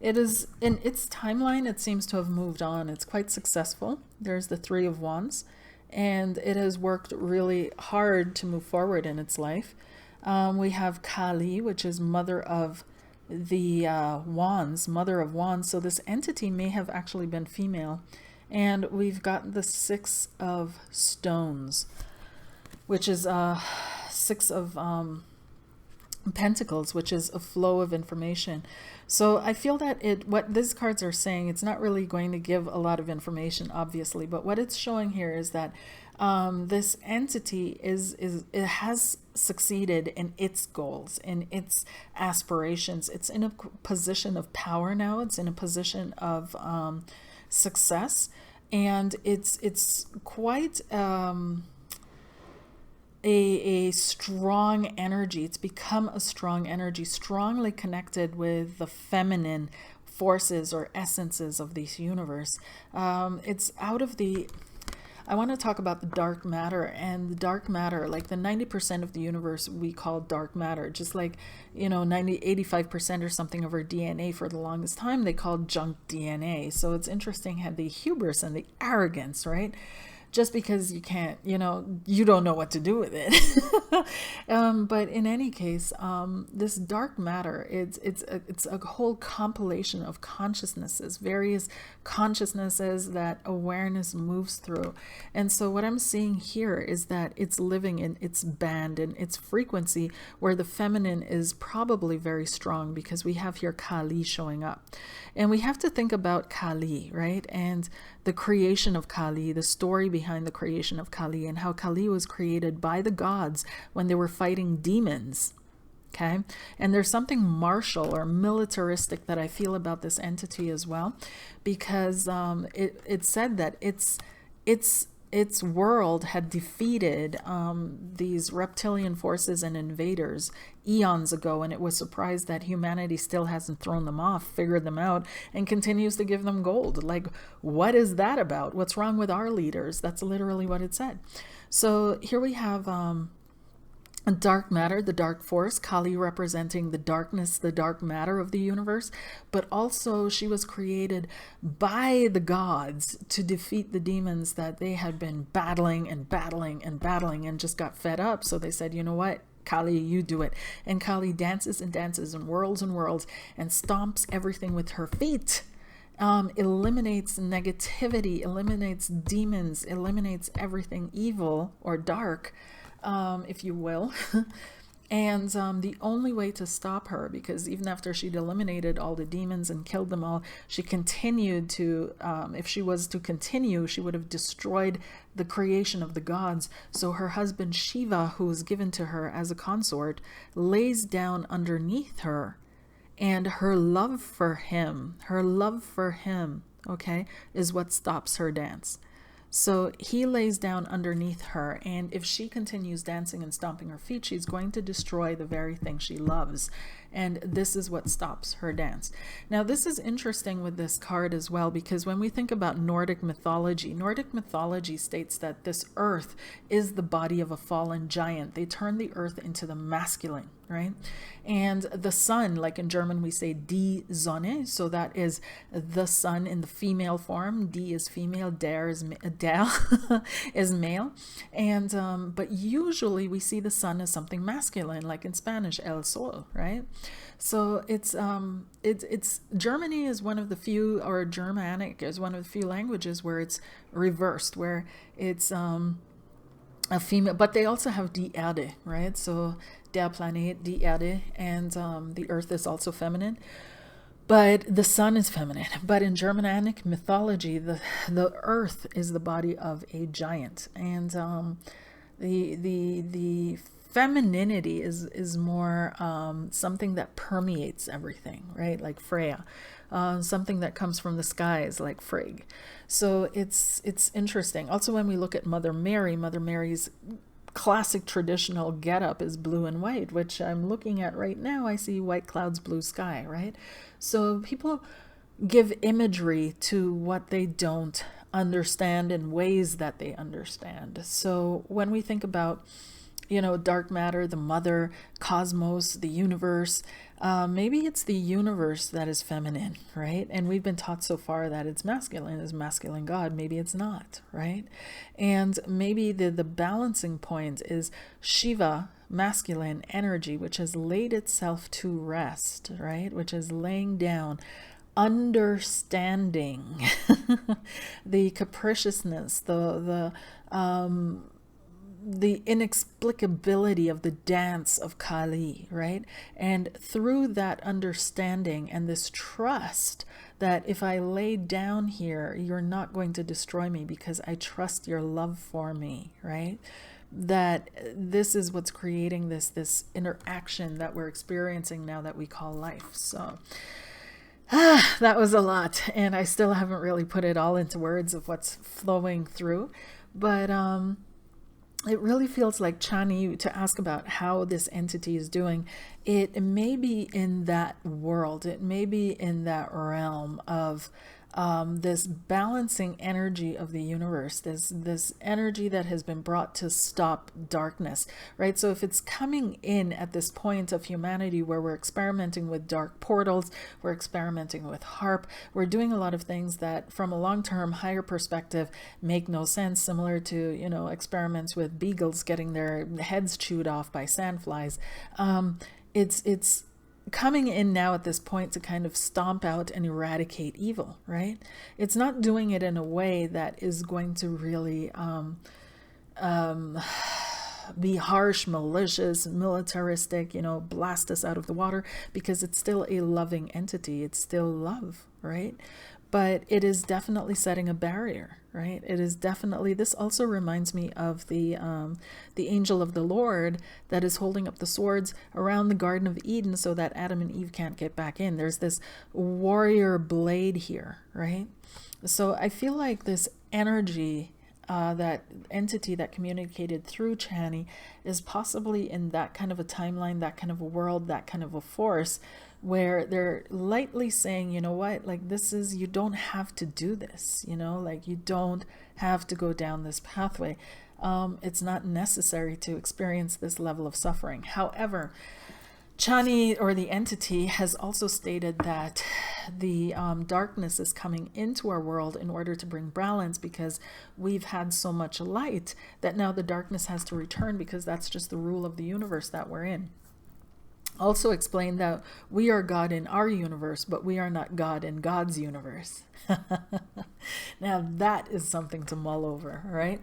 It is, in its timeline, it seems to have moved on. It's quite successful. There's the Three of Wands, and it has worked really hard to move forward in its life. We have Kali, which is mother of the wands, mother of wands. So this entity may have actually been female. And we've got the Six of Stones, which is Six of Pentacles, which is a flow of information. So I feel that what these cards are saying, it's not really going to give a lot of information, obviously, but what it's showing here is that this entity it has succeeded in its goals, in its aspirations. It's in a position of power now. It's in a position of success, and it's quite a strong energy. It's become a strong energy, strongly connected with the feminine forces or essences of this universe. It's out of the... I want to talk about the dark matter, and the dark matter, like the 90% of the universe we call dark matter, just like, 85% or something of our DNA for the longest time, they called junk DNA. So it's interesting how the hubris and the arrogance, right? Just because you can't, you don't know what to do with it. But in any case, this dark matter, it's a whole compilation of consciousnesses, various consciousnesses that awareness moves through. And so what I'm seeing here is that it's living in its band and its frequency, where the feminine is probably very strong, because we have here Kali showing up. And we have to think about Kali, right? And the creation of Kali, the story behind the creation of Kali, and how Kali was created by the gods when they were fighting demons. Okay. And there's something martial or militaristic that I feel about this entity as well, because it said that its world had defeated these reptilian forces and invaders eons ago, and it was surprised that humanity still hasn't thrown them off, figured them out, and continues to give them gold. Like, what is that about? What's wrong with our leaders? That's literally what it said. So here we have dark matter, the dark force, Kali representing the darkness, the dark matter of the universe, but also she was created by the gods to defeat the demons that they had been battling and battling and battling and just got fed up. So they said, you know what? Kali, you do it. And Kali dances and dances and whirls and stomps everything with her feet. Eliminates negativity, eliminates demons, eliminates everything evil or dark, if you will. And the only way to stop her, because even after she'd eliminated all the demons and killed them all, she continued to, if she was to continue, she would have destroyed the creation of the gods. So her husband Shiva, who was given to her as a consort, lays down underneath her, and her love for him, okay, is what stops her dance. So he lays down underneath her, and if she continues dancing and stomping her feet, she's going to destroy the very thing she loves. And this is what stops her dance. Now, this is interesting with this card as well, because when we think about Nordic mythology states that this earth is the body of a fallen giant. They turn the earth into the masculine, right? And the sun, like in German we say die Sonne, so that is the sun in the female form. Die is female, der is is male. And but usually we see the sun as something masculine, like in Spanish el sol, right? So it's Germany is one of the few, or Germanic is one of the few languages where it's reversed, where it's a female, but they also have die Erde, right? So der Planet, die Erde, and the earth is also feminine, but the sun is feminine. But in Germanic mythology, the earth is the body of a giant, and the femininity is more something that permeates everything, right? Like Freya, something that comes from the skies, like Frigg. So it's interesting. Also, when we look at Mother Mary's classic traditional getup is blue and white, which I'm looking at right now. I see white clouds, blue sky, right? So people give imagery to what they don't understand in ways that they understand. So when we think about, you know, dark matter, the mother, cosmos, the universe, maybe it's the universe that is feminine, right? And we've been taught so far that it's masculine, is masculine God. Maybe it's not, right? And maybe the balancing point is Shiva, masculine energy, which has laid itself to rest, right? Which is laying down, understanding the capriciousness, the inexplicability of the dance of Kali, right? And through that understanding and this trust that if I lay down here, you're not going to destroy me because I trust your love for me, right? That this is what's creating this interaction that we're experiencing now that we call life. So that was a lot, and I still haven't really put it all into words of what's flowing through, but it really feels like CHANI, to ask about how this entity is doing. It may be in that world, it may be in that realm of this balancing energy of the universe, this energy that has been brought to stop darkness, right? So if it's coming in at this point of humanity where we're experimenting with dark portals, we're experimenting with HARP, we're doing a lot of things that from a long-term higher perspective make no sense, similar to, you know, experiments with beagles getting their heads chewed off by sandflies. It's coming in now at this point to kind of stomp out and eradicate evil, right? It's not doing it in a way that is going to really be harsh, malicious, militaristic, you know, blast us out of the water, because it's still a loving entity. It's still love, right? But it is definitely setting a barrier, right? It is definitely, this also reminds me of the angel of the Lord that is holding up the swords around the Garden of Eden so that Adam and Eve can't get back in. There's this warrior blade here, right? So I feel like this energy, that entity that communicated through CHANI is possibly in that kind of a timeline, that kind of a world, that kind of a force, where they're lightly saying, you know what, like this is, you don't have to do this, you know, like you don't have to go down this pathway. It's not necessary to experience this level of suffering. However, CHANI, or the entity, has also stated that the darkness is coming into our world in order to bring balance, because we've had so much light that now the darkness has to return, because that's just the rule of the universe that we're in. Also explained that we are God in our universe, but we are not God in God's universe. Now that is something to mull over, right?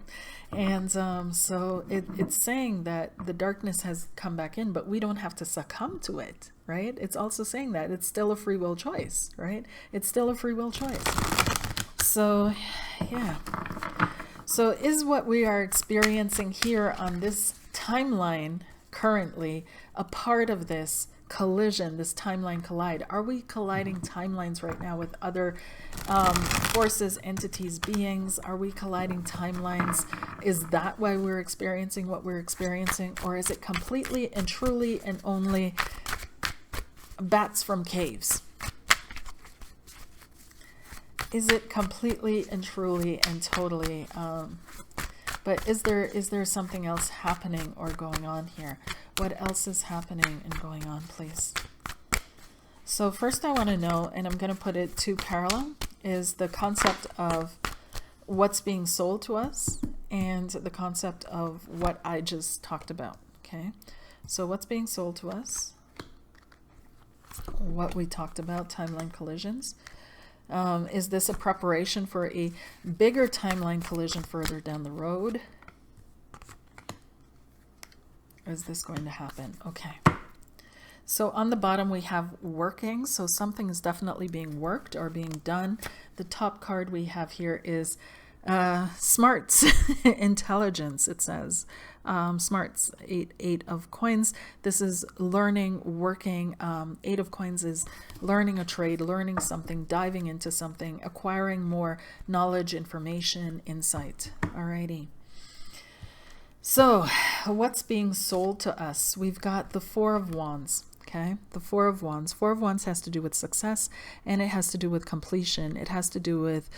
And so it's saying that the darkness has come back in, but we don't have to succumb to it, right? It's also saying that it's still a free will choice, right? It's still a free will choice. So yeah. So is what we are experiencing here on this timeline currently a part of this collision, this timeline collide. Are we colliding timelines right now with other forces, entities, beings? Are we colliding timelines? Is that why we're experiencing what we're experiencing? Or is it completely and truly and only bats from caves? Is it completely and truly and totally but is there something else happening or going on here? What else is happening and going on, please? So first I want to know, and I'm going to put it to parallel, is the concept of what's being sold to us and the concept of what I just talked about. Okay, so what's being sold to us, what we talked about, timeline collisions. Is this a preparation for a bigger timeline collision further down the road? Is this going to happen? Okay. So on the bottom we have working. So something is definitely being worked or being done. The top card we have here is smarts, intelligence, it says. Smarts, eight of coins. This is learning, working. Eight of coins is learning a trade, learning something, diving into something, acquiring more knowledge, information, insight. Alrighty. So what's being sold to us? We've got the Four of Wands. Okay, the Four of Wands. Four of Wands has to do with success, and it has to do with completion. It has to do with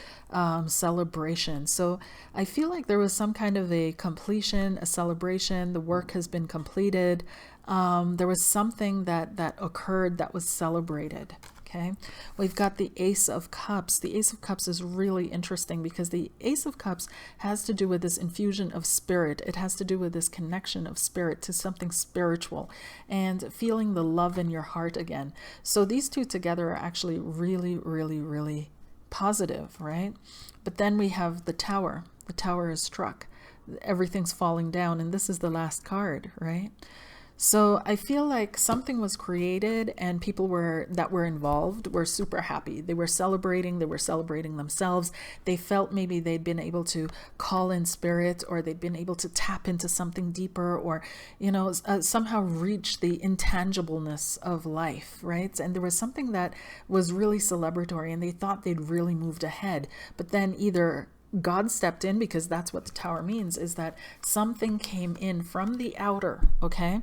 celebration. So I feel like there was some kind of a completion, a celebration. The work has been completed. There was something that occurred that was celebrated. Okay, we've got the Ace of Cups. The Ace of Cups is really interesting because the Ace of Cups has to do with this infusion of spirit. It has to do with this connection of spirit to something spiritual and feeling the love in your heart again. So these two together are actually really, really, really positive, right? But then we have the Tower. The Tower is struck. Everything's falling down, and this is the last card, right? So I feel like something was created and people that were involved were super happy. They were celebrating themselves. They felt maybe they'd been able to call in spirit, or they'd been able to tap into something deeper, or, you know, somehow reach the intangibleness of life, right? And there was something that was really celebratory and they thought they'd really moved ahead. But then either God stepped in, because that's what the Tower means, is that something came in from the outer, okay?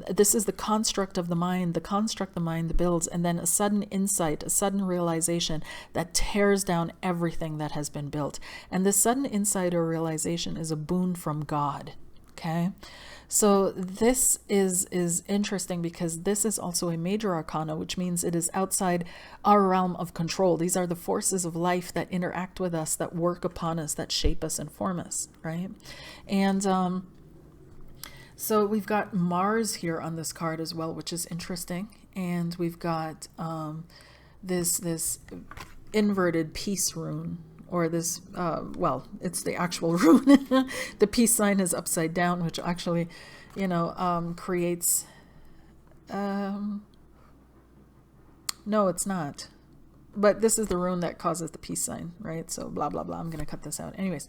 This is the construct of the mind. The construct the mind builds, and then a sudden insight, a sudden realization that tears down everything that has been built. And this sudden insight or realization is a boon from God, okay? So this is interesting because this is also a major arcana, which means it is outside our realm of control. These are the forces of life that interact with us, that work upon us, that shape us and form us, right? And so we've got Mars here on this card as well, which is interesting. And we've got this inverted peace rune, or this, well, it's the actual rune. The peace sign is upside down, which actually, you know, creates, no, it's not. But this is the rune that causes the peace sign, right? So blah, blah, blah. I'm going to cut this out. Anyways,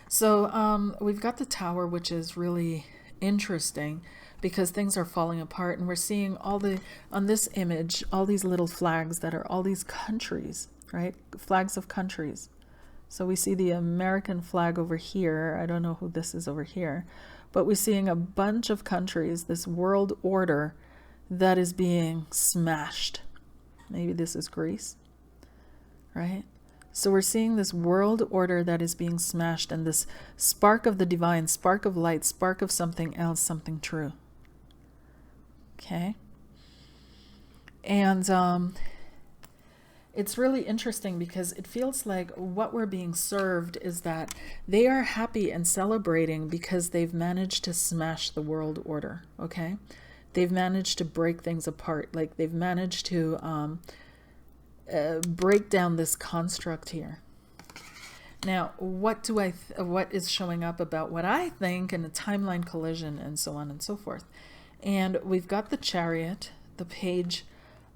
so we've got the Tower, which is really interesting because things are falling apart. And we're seeing on this image, all these little flags that are all these countries, right? Flags of countries. So we see the American flag over here. I don't know who this is over here, but we're seeing a bunch of countries, this world order that is being smashed. Maybe this is Greece, right? So we're seeing this world order that is being smashed, and this spark of the divine, spark of light, spark of something else, something true. Okay. And it's really interesting because it feels like what we're being served is that they are happy and celebrating because they've managed to smash the world order, okay? They've managed to break things apart. Like they've managed to break down this construct here. Now, what is showing up about what I think in a timeline collision and so on and so forth? And we've got the Chariot, the Page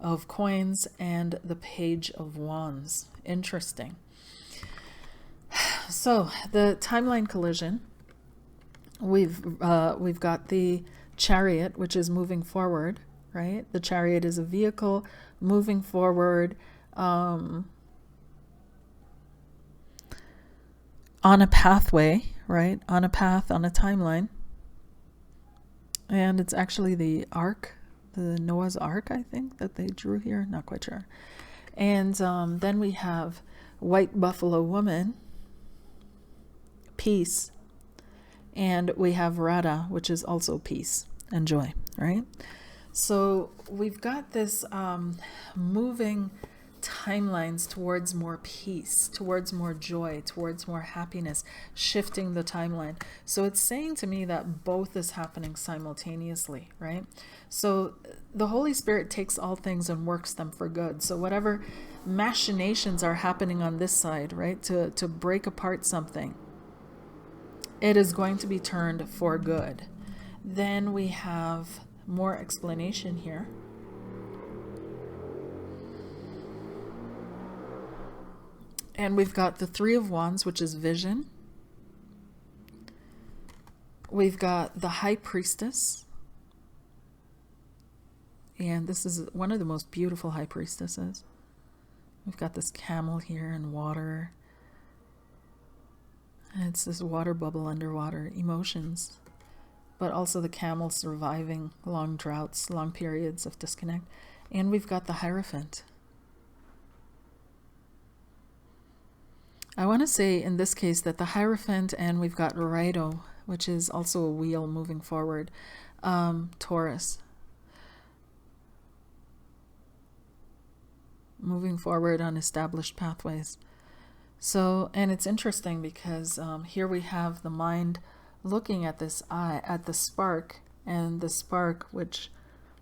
of Coins, and the Page of Wands. Interesting. So the timeline collision, we've got the Chariot, which is moving forward, right? The chariot is a vehicle moving forward on a pathway, right? On a path, on a timeline. And it's actually the ark, the Noah's Ark, I think, that they drew here. Not quite sure. And then we have White Buffalo Woman, peace. And we have Radha, which is also peace and joy, right? So we've got this moving timelines towards more peace, towards more joy, towards more happiness, shifting the timeline. So it's saying to me that both is happening simultaneously, right? So the Holy Spirit takes all things and works them for good. So whatever machinations are happening on this side, right, to break apart something, it is going to be turned for good. Then we have more explanation here. And we've got the Three of Wands, which is vision. We've got the High Priestess. And this is one of the most beautiful High Priestesses. We've got this camel here and water. And it's this water bubble underwater, emotions. But also the camel surviving long droughts, long periods of disconnect. And we've got the Hierophant. I want to say in this case that the Hierophant, and we've got Rhino, which is also a wheel moving forward, Taurus. Moving forward on established pathways. So, and it's interesting because here we have the mind looking at this eye, at the spark, and the spark which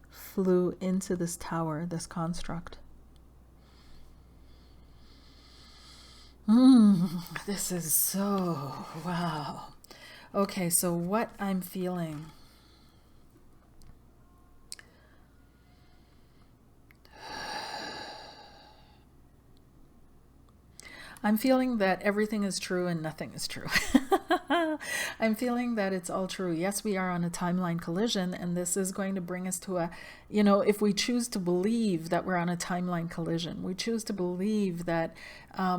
flew into this tower, this construct. This is so, wow. Okay, so what I'm feeling. I'm feeling that everything is true and nothing is true. I'm feeling that it's all true. Yes, we are on a timeline collision, and this is going to bring us to a, you know, if we choose to believe that we're on a timeline collision, we choose to believe that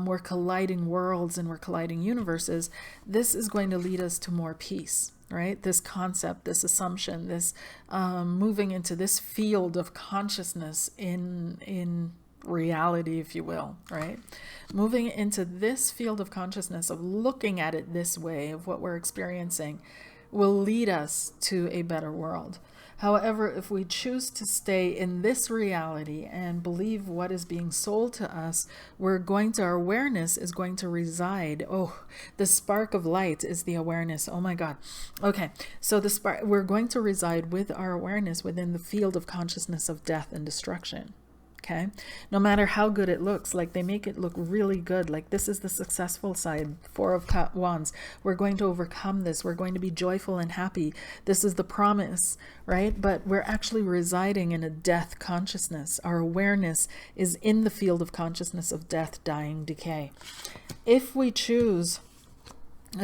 we're colliding worlds and we're colliding universes, this is going to lead us to more peace, right? This concept, this assumption, this moving into this field of consciousness in reality, if you will, right? Moving into this field of consciousness, of looking at it this way, of what we're experiencing, will lead us to a better world. However, if we choose to stay in this reality and believe what is being sold to us, our awareness is going to reside. Oh, the spark of light is the awareness. Oh my God. Okay, so the spark, we're going to reside with our awareness within the field of consciousness of death and destruction. Okay, no matter how good it looks, like they make it look really good, like this is the successful side, Four of Wands, we're going to overcome this, we're going to be joyful and happy, this is the promise, right? But we're actually residing in a death consciousness. Our awareness is in the field of consciousness of death, dying, decay. If we choose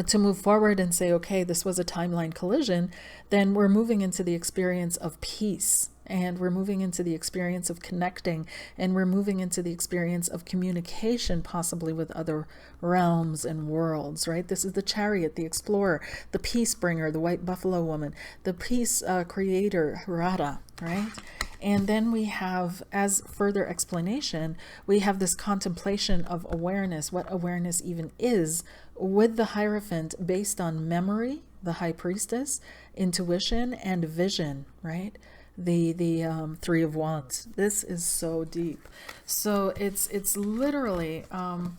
to move forward and say, okay, this was a timeline collision, then we're moving into the experience of peace. And we're moving into the experience of connecting, and we're moving into the experience of communication, possibly with other realms and worlds, right? This is the Chariot, the Explorer, the Peace Bringer, the White Buffalo Woman, the Peace Creator, Radha, right? And then we have, as further explanation, we have this contemplation of awareness, what awareness even is, with the Hierophant based on memory, the High Priestess, intuition, and vision, right? The Three of Wands. This is so deep. So it's literally on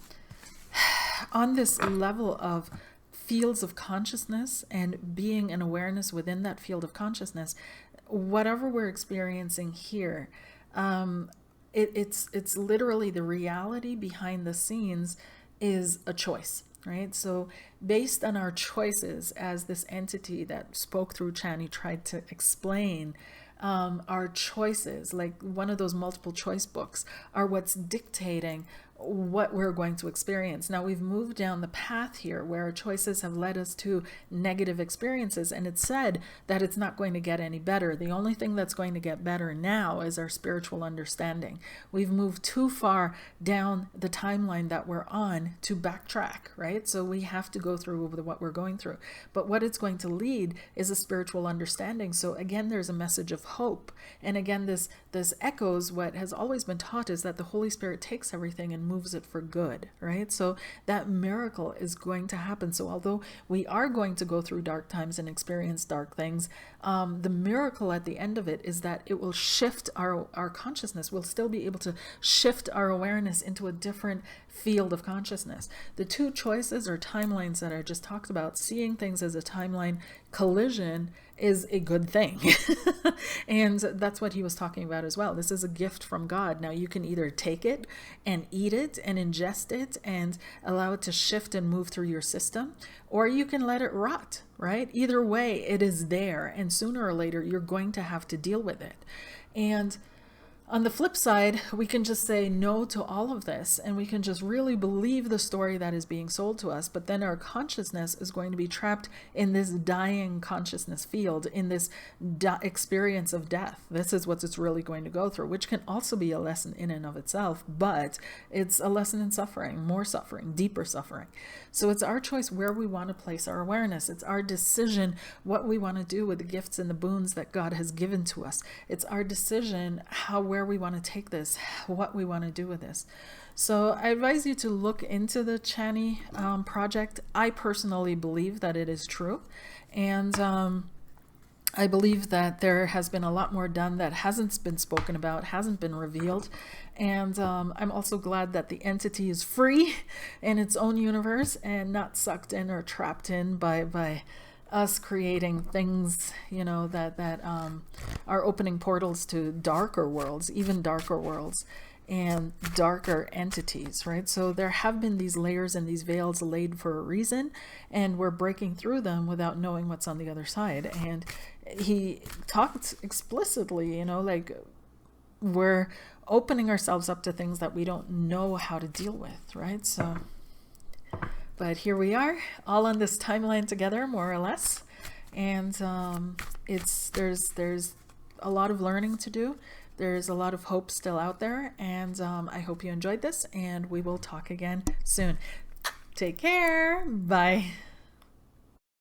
this level of fields of consciousness and being an awareness within that field of consciousness. Whatever we're experiencing here, it's literally the reality behind the scenes is a choice. Right? So based on our choices, as this entity that spoke through CHANI tried to explain, our choices, like one of those multiple choice books, are what's dictating what we're going to experience. Now we've moved down the path here where our choices have led us to negative experiences, and it's said that it's not going to get any better. The only thing that's going to get better now is our spiritual understanding. We've moved too far down the timeline that we're on to backtrack, right? So we have to go through what we're going through. But what it's going to lead is a spiritual understanding. So again, there's a message of hope. And again, this echoes what has always been taught, is that the Holy Spirit takes everything and moves it for good, right? So that miracle is going to happen. So although we are going to go through dark times and experience dark things, the miracle at the end of it is that it will shift our consciousness. We'll still be able to shift our awareness into a different field of consciousness. The two choices or timelines that I just talked about, seeing things as a timeline collision is a good thing. And that's what he was talking about as well. This is a gift from God. Now you can either take it and eat it and ingest it and allow it to shift and move through your system, or you can let it rot, right? Either way, it is there, and sooner or later you're going to have to deal with it. And on the flip side, we can just say no to all of this, and we can just really believe the story that is being sold to us. But then our consciousness is going to be trapped in this dying consciousness field, in this experience of death. This is what it's really going to go through, which can also be a lesson in and of itself, but it's a lesson in suffering, more suffering, deeper suffering. So it's our choice where we want to place our awareness. It's our decision what we want to do with the gifts and the boons that God has given to us. It's our decision where we want to take this, what we want to do with this. So I advise you to look into the CHANI project. I personally believe that it is true, and I believe that there has been a lot more done that hasn't been spoken about, hasn't been revealed. And I'm also glad that the entity is free in its own universe and not sucked in or trapped in by us creating things, you know, that are opening portals to darker worlds, even darker worlds and darker entities, right? So there have been these layers and these veils laid for a reason, and we're breaking through them without knowing what's on the other side. And he talked explicitly, you know, like we're opening ourselves up to things that we don't know how to deal with, right? So but here we are, all on this timeline together, more or less. And there's a lot of learning to do. There's a lot of hope still out there. And I hope you enjoyed this, and we will talk again soon. Take care. Bye.